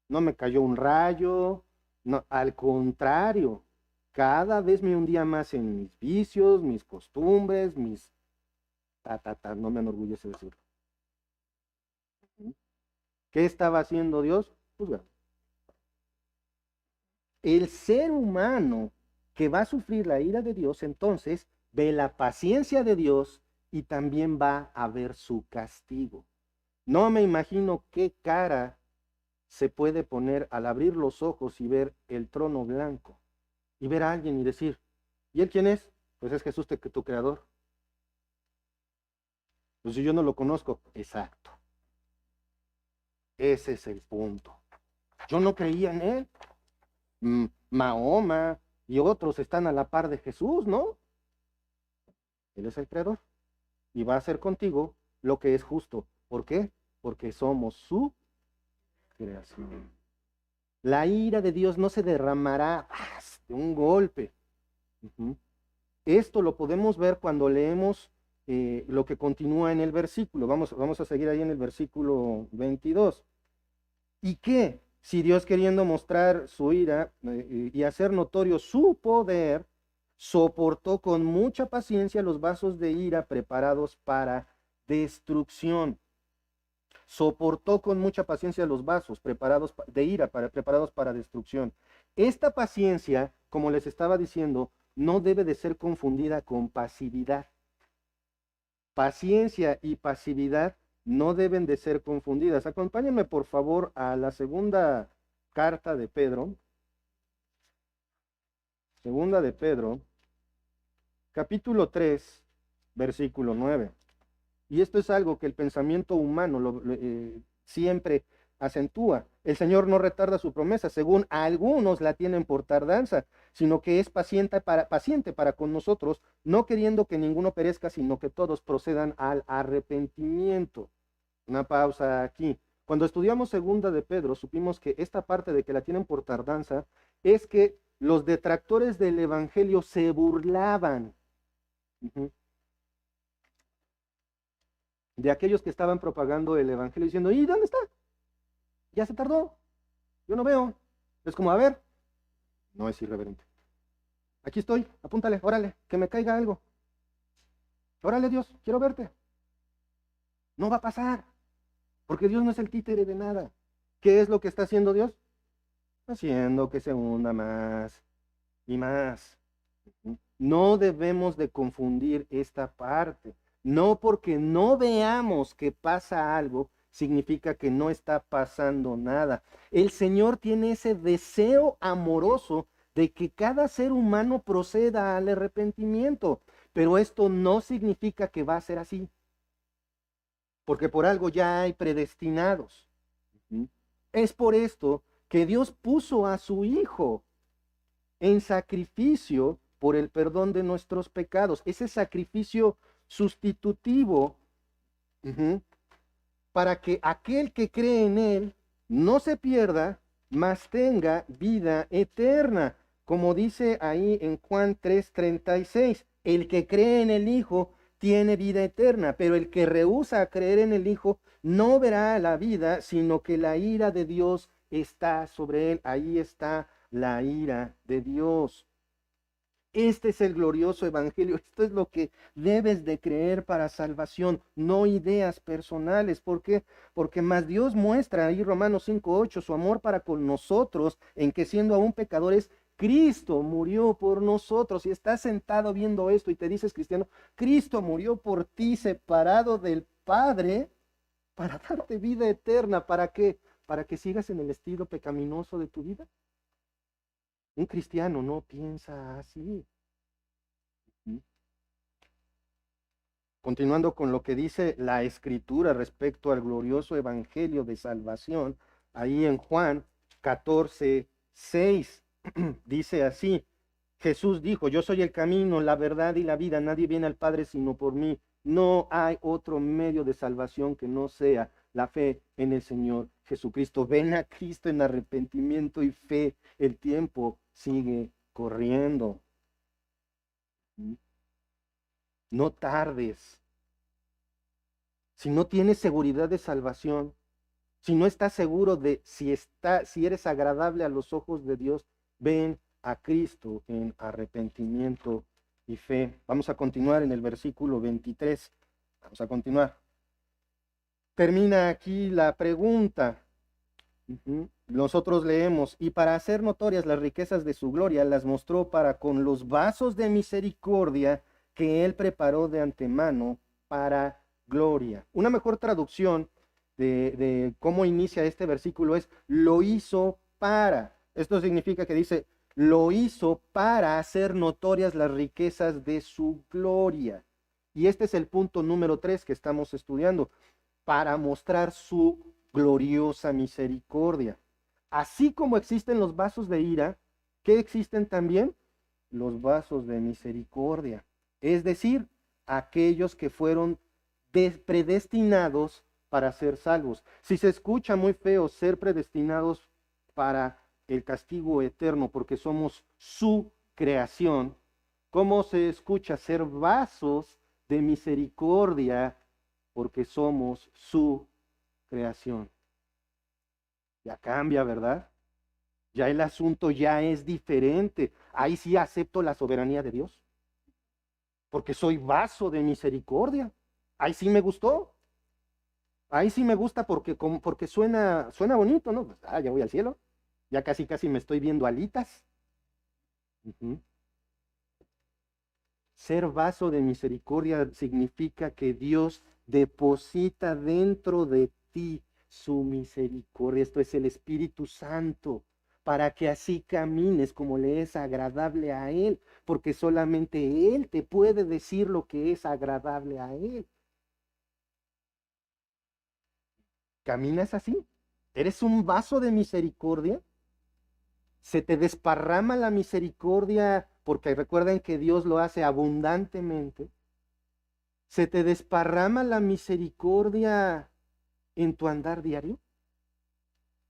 no me cayó un rayo, no, al contrario, cada vez me hundía más en mis vicios, mis costumbres, mis... no me enorgullece decirlo. ¿Qué estaba haciendo Dios? Juzgar. El ser humano que va a sufrir la ira de Dios, entonces ve la paciencia de Dios y también va a ver su castigo. No me imagino qué cara se puede poner al abrir los ojos y ver el trono blanco y ver a alguien y decir, ¿y él quién es? Pues es Jesús, tu creador. Pues si yo no lo conozco, exacto. Ese es el punto. Yo no creía en él. Mahoma y otros están a la par de Jesús, ¿no? Él es el creador y va a hacer contigo lo que es justo. ¿Por qué? Porque somos su creación. La ira de Dios no se derramará de un golpe. Esto lo podemos ver cuando leemos lo que continúa en el versículo. Vamos a seguir ahí en el versículo 22. ¿Y qué? Si Dios, queriendo mostrar su ira y hacer notorio su poder, soportó con mucha paciencia los vasos de ira preparados para destrucción. Soportó con mucha paciencia los vasos preparados de ira, preparados para destrucción. Esta paciencia, como les estaba diciendo, no debe de ser confundida con pasividad. Paciencia y pasividad no deben de ser confundidas. Acompáñenme por favor a la segunda carta de Pedro. Segunda de Pedro, capítulo 3, versículo 9. Y esto es algo que el pensamiento humano siempre acentúa. El Señor no retarda su promesa, según algunos la tienen por tardanza, sino que es paciente para con nosotros, no queriendo que ninguno perezca, sino que todos procedan al arrepentimiento. Una pausa aquí. Cuando estudiamos segunda de Pedro, supimos que esta parte de que la tienen por tardanza es que los detractores del evangelio se burlaban de aquellos que estaban propagando el evangelio diciendo, ¿y dónde está? Ya se tardó, yo no veo. Es como, a ver, no es irreverente. Aquí estoy, apúntale, órale, que me caiga algo. Órale Dios, quiero verte. No va a pasar, porque Dios no es el títere de nada. ¿Qué es lo que está haciendo Dios? Haciendo que se hunda más y más. No debemos de confundir esta parte. No porque no veamos que pasa algo, significa que no está pasando nada. El Señor tiene ese deseo amoroso de que cada ser humano proceda al arrepentimiento, pero esto no significa que va a ser así, porque por algo ya hay predestinados. Es por esto que Dios puso a su Hijo en sacrificio por el perdón de nuestros pecados. Ese sacrificio sustitutivo para que aquel que cree en Él no se pierda, mas tenga vida eterna. Como dice ahí en Juan 3:36, el que cree en el Hijo tiene vida eterna, pero el que rehúsa a creer en el Hijo no verá la vida, sino que la ira de Dios está sobre él. Ahí está la ira de Dios. Este es el glorioso evangelio. Esto es lo que debes de creer para salvación, no ideas personales. ¿Por qué? Porque más Dios muestra ahí Romanos 5:8 su amor para con nosotros, en que siendo aún pecadores, Cristo murió por nosotros. Y estás sentado viendo esto y te dices, cristiano, Cristo murió por ti separado del Padre para darte vida eterna. ¿Para qué? Para que sigas en el estilo pecaminoso de tu vida. Un cristiano no piensa así. Continuando con lo que dice la Escritura respecto al glorioso evangelio de salvación, ahí en Juan 14:6 dice así: Jesús dijo, yo soy el camino, la verdad y la vida, nadie viene al Padre sino por mí. No hay otro medio de salvación que no sea la fe en el Señor Jesucristo. Ven a Cristo en arrepentimiento y fe. El tiempo sigue corriendo. No tardes. Si no tienes seguridad de salvación, si no estás seguro de si eres agradable a los ojos de Dios, ven a Cristo en arrepentimiento y fe. Vamos a continuar en el versículo 23. Vamos a continuar. Termina aquí la pregunta. Nosotros leemos, y para hacer notorias las riquezas de su gloria, las mostró para con los vasos de misericordia que él preparó de antemano para gloria. Una mejor traducción de cómo inicia este versículo es, lo hizo para. Esto significa que dice, lo hizo para hacer notorias las riquezas de su gloria. Y este es el punto número 3 que estamos estudiando, para mostrar su gloriosa misericordia. Así como existen los vasos de ira, ¿qué existen también? Los vasos de misericordia. Es decir, aquellos que fueron predestinados para ser salvos. Si se escucha muy feo ser predestinados para el castigo eterno porque somos su creación, ¿cómo se escucha ser vasos de misericordia porque somos su creación? Ya cambia, ¿verdad? Ya el asunto ya es diferente. Ahí sí acepto la soberanía de Dios, porque soy vaso de misericordia. Ahí sí me gustó. Ahí sí me gusta porque suena bonito, ¿no? Pues, ya voy al cielo. Ya casi me estoy viendo alitas. Ser vaso de misericordia significa que Dios deposita dentro de ti su misericordia. Esto es el Espíritu Santo, para que así camines como le es agradable a Él, porque solamente Él te puede decir lo que es agradable a Él. ¿Caminas así? ¿Eres un vaso de misericordia? ¿Se te desparrama la misericordia? Porque recuerden que Dios lo hace abundantemente. ¿Se te desparrama la misericordia en tu andar diario?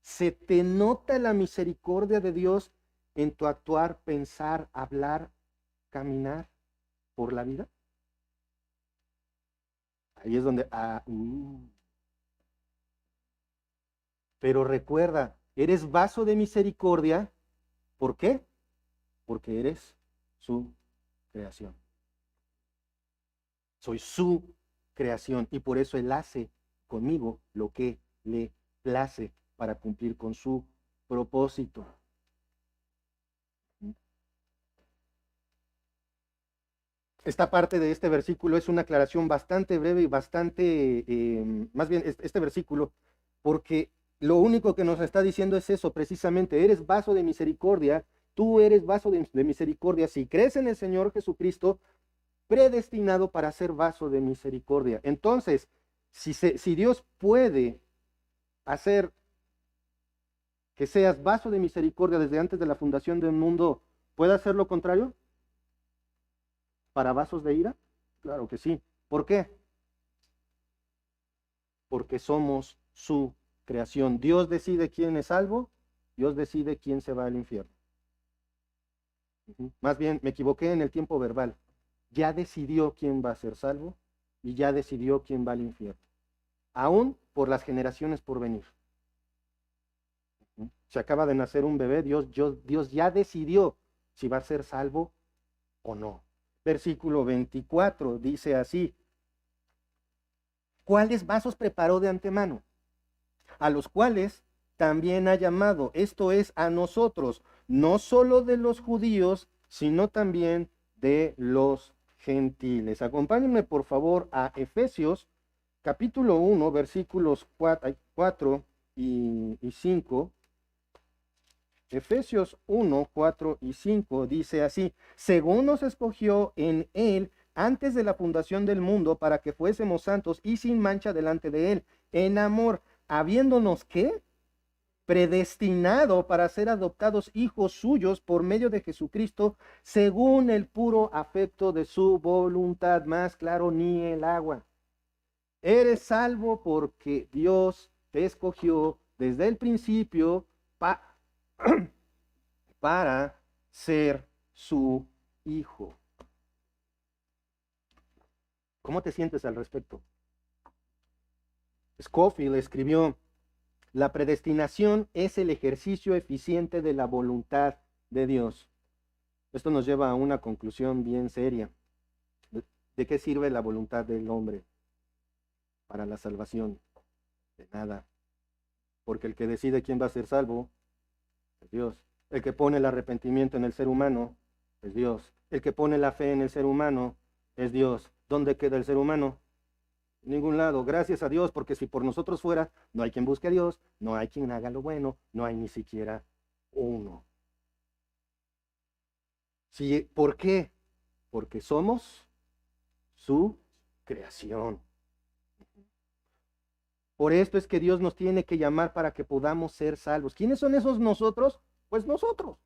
¿Se te nota la misericordia de Dios en tu actuar, pensar, hablar, caminar por la vida? Ahí es donde... Pero recuerda, eres vaso de misericordia. ¿Por qué? Porque eres su creación. Soy su creación y por eso Él hace conmigo lo que le place para cumplir con su propósito. Esta parte de este versículo es una aclaración bastante breve y bastante, más bien este versículo, porque lo único que nos está diciendo es eso, precisamente, eres vaso de misericordia, tú eres vaso de misericordia, si crees en el Señor Jesucristo, predestinado para ser vaso de misericordia. Entonces, si Dios puede hacer que seas vaso de misericordia desde antes de la fundación del mundo, ¿puede hacer lo contrario? ¿Para vasos de ira? Claro que sí. ¿Por qué? Porque somos su creación. Dios decide quién es salvo, Dios decide quién se va al infierno. Más bien, me equivoqué en el tiempo verbal. ya decidió quién va a ser salvo y ya decidió quién va al infierno, aún por las generaciones por venir. Se acaba de nacer un bebé, Dios ya decidió si va a ser salvo o no. Versículo 24 dice así: ¿cuáles vasos preparó de antemano? A los cuales también ha llamado, esto es, a nosotros, no solo de los judíos, sino también de los gentiles. Acompáñenme por favor a Efesios capítulo 1, versículos 4 y 5. Efesios 1, 4 y 5 dice así: según nos escogió en él antes de la fundación del mundo para que fuésemos santos y sin mancha delante de él, en amor, habiéndonos, ¿qué? Predestinado para ser adoptados hijos suyos por medio de Jesucristo, según el puro afecto de su voluntad. Más claro ni el agua. Eres salvo porque Dios te escogió desde el principio para ser su hijo. ¿Cómo te sientes al respecto? Scofield escribió: la predestinación es el ejercicio eficiente de la voluntad de Dios. Esto nos lleva a una conclusión bien seria. ¿De qué sirve la voluntad del hombre para la salvación? De nada. Porque el que decide quién va a ser salvo es Dios. El que pone el arrepentimiento en el ser humano es Dios. El que pone la fe en el ser humano es Dios. ¿Dónde queda el ser humano? En ningún lado. Gracias a Dios, porque si por nosotros fuera, no hay quien busque a Dios, no hay quien haga lo bueno, no hay ni siquiera uno. Sí, ¿por qué? Porque somos su creación. Por esto es que Dios nos tiene que llamar para que podamos ser salvos. ¿Quiénes son esos nosotros? Pues nosotros,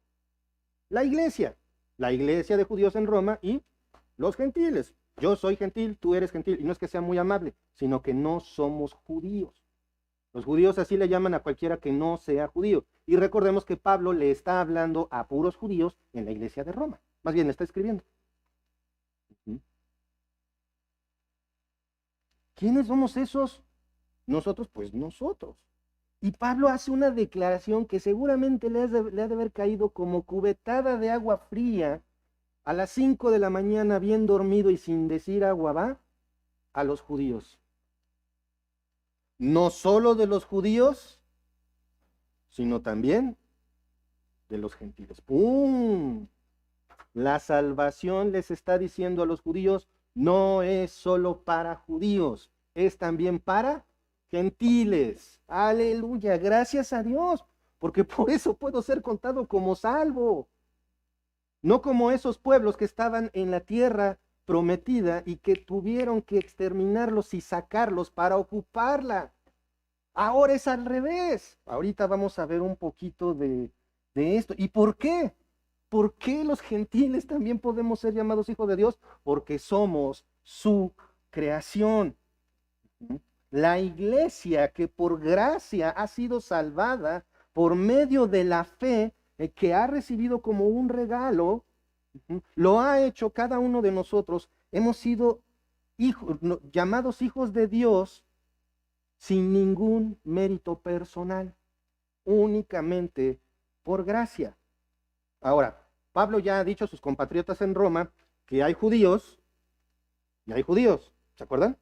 la iglesia de judíos en Roma y los gentiles. Yo soy gentil, tú eres gentil, y no es que sea muy amable, sino que no somos judíos. Los judíos así le llaman a cualquiera que no sea judío. Y recordemos que Pablo le está hablando a puros judíos en la iglesia de Roma. Más bien le está escribiendo. ¿Quiénes somos esos? Nosotros, pues nosotros. Y Pablo hace una declaración que seguramente le ha de haber caído como cubetada de agua fría a las 5 de la mañana, bien dormido y sin decir agua va, a los judíos. No solo de los judíos, sino también de los gentiles. ¡Pum! La salvación, les está diciendo a los judíos, no es solo para judíos, es también para gentiles. Aleluya, gracias a Dios, porque por eso puedo ser contado como salvo. No como esos pueblos que estaban en la tierra prometida y que tuvieron que exterminarlos y sacarlos para ocuparla. Ahora es al revés. Ahorita vamos a ver un poquito de esto. ¿Y por qué? ¿Por qué los gentiles también podemos ser llamados hijos de Dios? Porque somos su creación. La iglesia que por gracia ha sido salvada por medio de la fe que ha recibido como un regalo, lo ha hecho cada uno de nosotros. Hemos sido llamados hijos de Dios sin ningún mérito personal, únicamente por gracia. Ahora, Pablo ya ha dicho a sus compatriotas en Roma que hay judíos y hay judíos, ¿se acuerdan?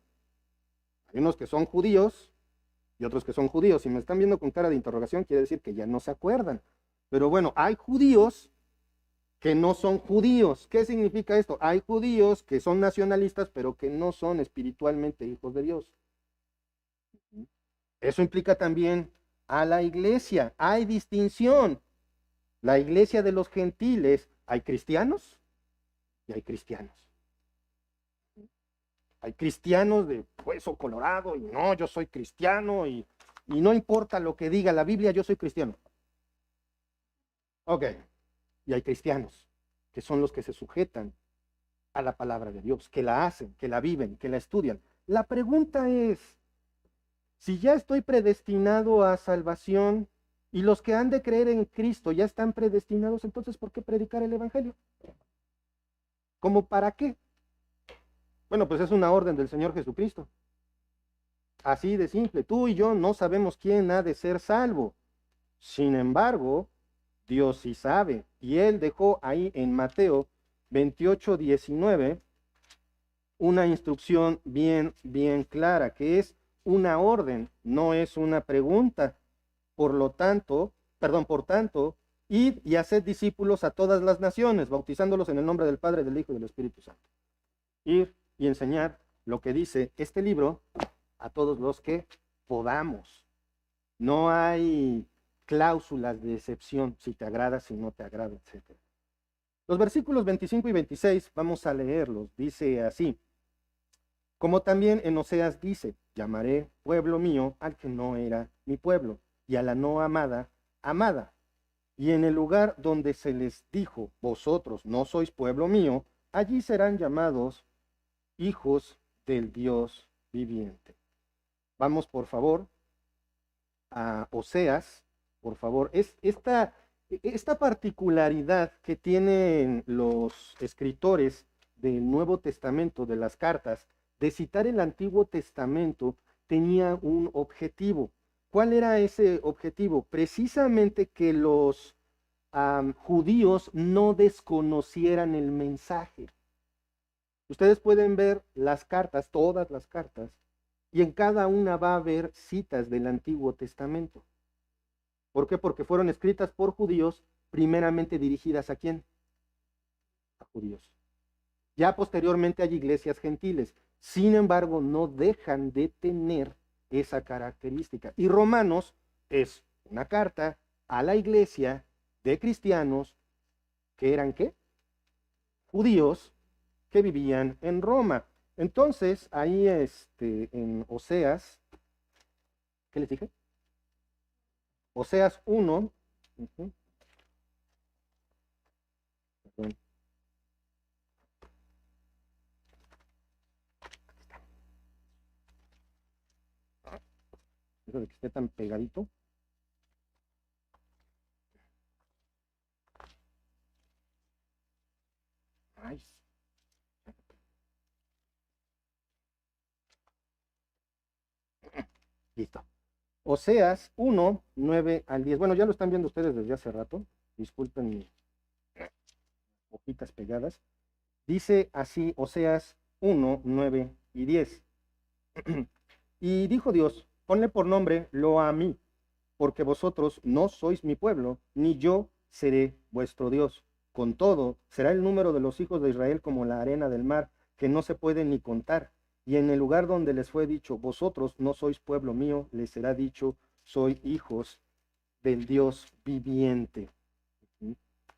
Hay unos que son judíos y otros que son judíos. Si me están viendo con cara de interrogación, quiere decir que ya no se acuerdan. Pero bueno, hay judíos que no son judíos. ¿Qué significa esto? Hay judíos que son nacionalistas, pero que no son espiritualmente hijos de Dios. Eso implica también a la iglesia. Hay distinción. La iglesia de los gentiles, hay cristianos y hay cristianos. Hay cristianos de hueso colorado y no, yo soy cristiano y no importa lo que diga la Biblia, yo soy cristiano. Ok. Y hay cristianos que son los que se sujetan a la palabra de Dios, que la hacen, que la viven, que la estudian. La pregunta es, si ya estoy predestinado a salvación y los que han de creer en Cristo ya están predestinados, entonces ¿por qué predicar el Evangelio? ¿Cómo para qué? Bueno, pues es una orden del Señor Jesucristo. Así de simple. Tú y yo no sabemos quién ha de ser salvo. Sin embargo, Dios sí sabe. Y Él dejó ahí en Mateo 28:19 una instrucción bien clara, que es una orden, no es una pregunta. Por tanto, id y haced discípulos a todas las naciones, bautizándolos en el nombre del Padre, del Hijo y del Espíritu Santo. Ir y enseñar lo que dice este libro a todos los que podamos. No hay cláusulas de excepción, si te agrada, si no te agrada, etc. Los versículos 25 y 26, vamos a leerlos. Dice así: como también en Oseas dice, llamaré pueblo mío al que no era mi pueblo, y a la no amada, amada. Y en el lugar donde se les dijo, vosotros no sois pueblo mío, allí serán llamados hijos del Dios viviente. Vamos, por favor, a Oseas, por favor. Es esta particularidad que tienen los escritores del Nuevo Testamento, de las cartas, de citar el Antiguo Testamento, tenía un objetivo. ¿Cuál era ese objetivo? Precisamente que los judíos no desconocieran el mensaje. Ustedes pueden ver las cartas, todas las cartas, y en cada una va a haber citas del Antiguo Testamento. ¿Por qué? Porque fueron escritas por judíos, primeramente dirigidas ¿a quién? A judíos. Ya posteriormente hay iglesias gentiles. Sin embargo, no dejan de tener esa característica. Y Romanos es una carta a la iglesia de cristianos que eran ¿qué? Judíos que vivían en Roma. Entonces, ahí en Oseas, ¿qué les dije? Oseas 1, perdón. Eso de que esté tan pegadito. Ay. Listo. Oseas 1, 9 al 10. Bueno, ya lo están viendo ustedes desde hace rato. Disculpen mis hojitas pegadas. Dice así Oseas 1, 9 y 10. Y dijo Dios, ponle por nombre lo a mí, porque vosotros no sois mi pueblo, ni yo seré vuestro Dios. Con todo, será el número de los hijos de Israel como la arena del mar, que no se puede ni contar. Y en el lugar donde les fue dicho, vosotros no sois pueblo mío, les será dicho, soy hijos del Dios viviente.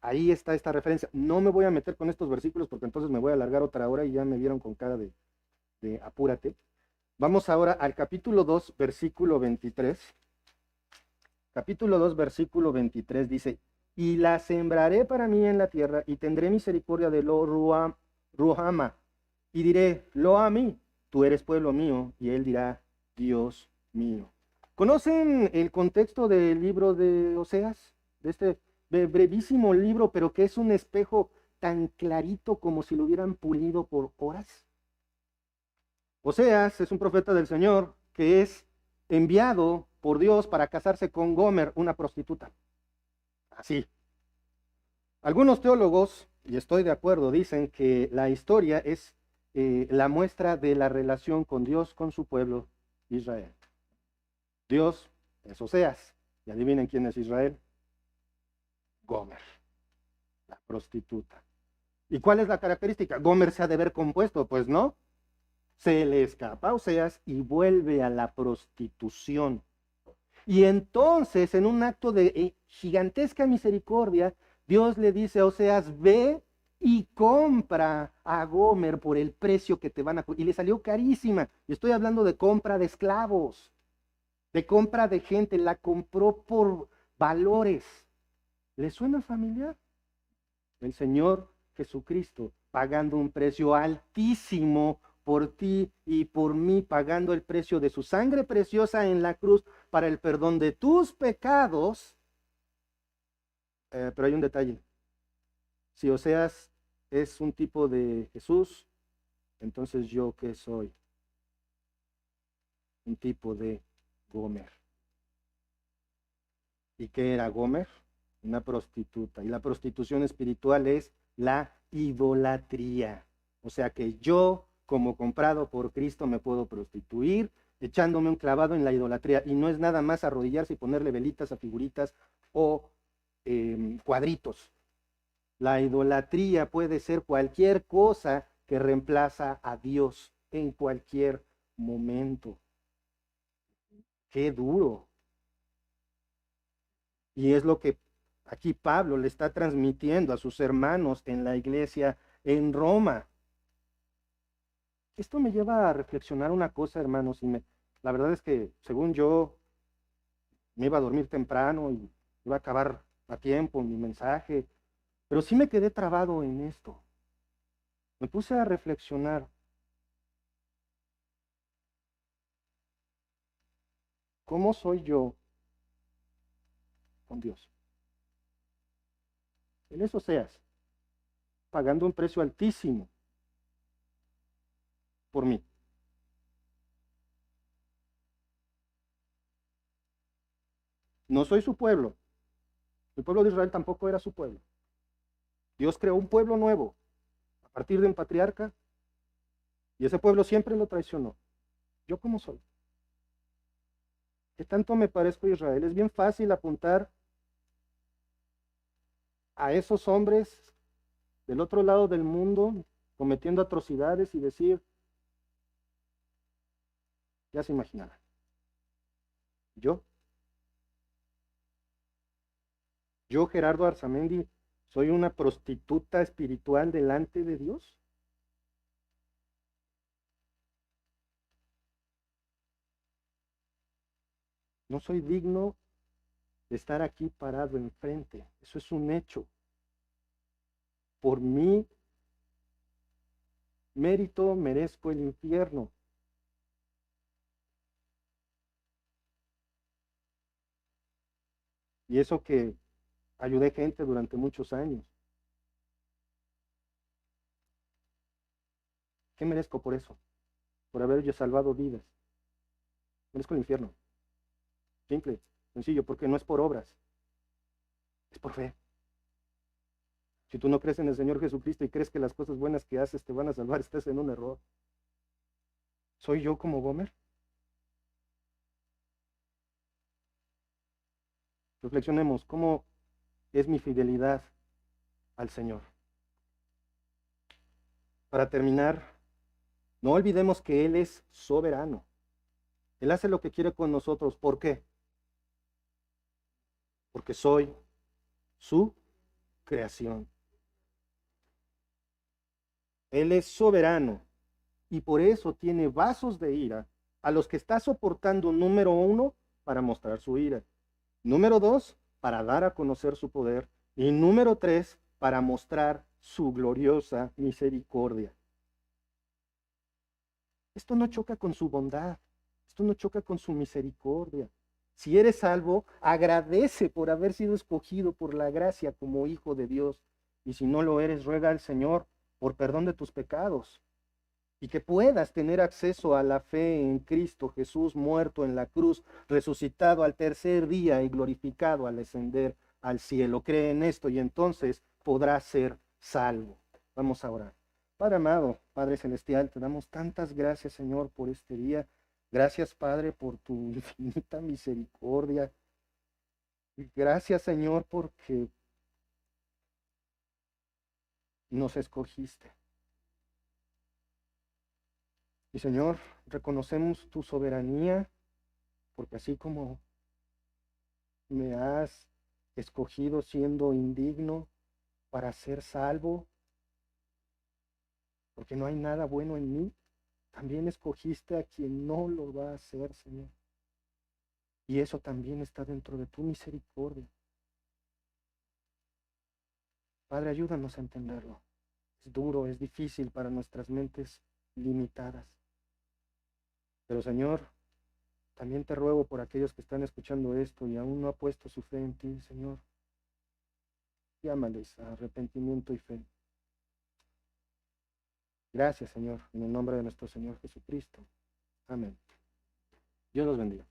Ahí está esta referencia. No me voy a meter con estos versículos porque entonces me voy a alargar otra hora y ya me vieron con cara de apúrate. Vamos ahora al capítulo 2, versículo 23. Capítulo 2, versículo 23 dice, y la sembraré para mí en la tierra y tendré misericordia de Ruhama y diré, lo a mí, tú eres pueblo mío, y él dirá, Dios mío. ¿Conocen el contexto del libro de Oseas? De este brevísimo libro, pero que es un espejo tan clarito como si lo hubieran pulido por horas. Oseas es un profeta del Señor que es enviado por Dios para casarse con Gomer, una prostituta. Así. Algunos teólogos, y estoy de acuerdo, dicen que la historia es la muestra de la relación con Dios, con su pueblo, Israel. Dios es Oseas. Y adivinen quién es Israel. Gomer, la prostituta. ¿Y cuál es la característica? Gomer se ha de ver compuesto, pues no. Se le escapa a Oseas y vuelve a la prostitución. Y entonces, en un acto de gigantesca misericordia, Dios le dice a Oseas, ve y compra a Gomer por el precio que te van a... Y le salió carísima. Y estoy hablando de compra de esclavos, de compra de gente. La compró por valores. ¿Le suena familiar? El Señor Jesucristo pagando un precio altísimo por ti y por mí, pagando el precio de su sangre preciosa en la cruz para el perdón de tus pecados. Pero hay un detalle. Si Oseas es un tipo de Jesús, Entonces, ¿yo qué soy? Un tipo de Gomer. ¿Y qué era Gomer? Una prostituta. Y la prostitución espiritual es la idolatría. O sea que yo, como comprado por Cristo, me puedo prostituir echándome un clavado en la idolatría. Y no es nada más arrodillarse y ponerle velitas a figuritas o cuadritos. La idolatría puede ser cualquier cosa que reemplaza a Dios en cualquier momento. Qué duro. Y es lo que aquí Pablo le está transmitiendo a sus hermanos en la iglesia en Roma. Esto me lleva a reflexionar una cosa, hermanos, la verdad es que según yo me iba a dormir temprano y iba a acabar a tiempo mi mensaje, pero sí me quedé trabado en esto. Me puse a reflexionar. ¿Cómo soy yo con Dios? En eso seas, pagando un precio altísimo por mí. No soy su pueblo. El pueblo de Israel tampoco era su pueblo. Dios creó un pueblo nuevo a partir de un patriarca y ese pueblo siempre lo traicionó. ¿Yo cómo soy? ¿Qué tanto me parezco a Israel? Es bien fácil apuntar a esos hombres del otro lado del mundo cometiendo atrocidades y decir, ya se imaginarán, yo, yo Gerardo Arzamendi, soy una prostituta espiritual delante de Dios. No soy digno de estar aquí parado enfrente. Eso es un hecho. Por mi mérito merezco el infierno. Y eso que ayudé gente durante muchos años. ¿Qué merezco por eso? Por haber yo salvado vidas. Merezco el infierno. Simple, sencillo, porque no es por obras, es por fe. Si tú no crees en el Señor Jesucristo y crees que las cosas buenas que haces te van a salvar, estás en un error. ¿Soy yo como Gomer? Reflexionemos, ¿cómo es mi fidelidad al Señor? Para terminar, no olvidemos que Él es soberano. Él hace lo que quiere con nosotros. ¿Por qué? Porque soy su creación. Él es soberano y por eso tiene vasos de ira a los que está soportando, número uno, para mostrar su ira. Número dos, para dar a conocer su poder. Y número tres, para mostrar su gloriosa misericordia. Esto no choca con su bondad. Esto no choca con su misericordia. Si eres salvo, agradece por haber sido escogido por la gracia como hijo de Dios. Y si no lo eres, ruega al Señor por perdón de tus pecados. Y que puedas tener acceso a la fe en Cristo Jesús, muerto en la cruz, resucitado al tercer día y glorificado al ascender al cielo. Cree en esto y entonces podrás ser salvo. Vamos a orar. Padre amado, Padre celestial, te damos tantas gracias, Señor, por este día. Gracias, Padre, por tu infinita misericordia. Y gracias, Señor, porque nos escogiste. Y Señor, reconocemos tu soberanía, porque así como me has escogido siendo indigno para ser salvo, porque no hay nada bueno en mí, también escogiste a quien no lo va a hacer, Señor. Y eso también está dentro de tu misericordia. Padre, ayúdanos a entenderlo. Es duro, es difícil para nuestras mentes limitadas. Pero Señor, también te ruego por aquellos que están escuchando esto y aún no ha puesto su fe en ti, Señor. Llámales a arrepentimiento y fe. Gracias, Señor, en el nombre de nuestro Señor Jesucristo. Amén. Dios los bendiga.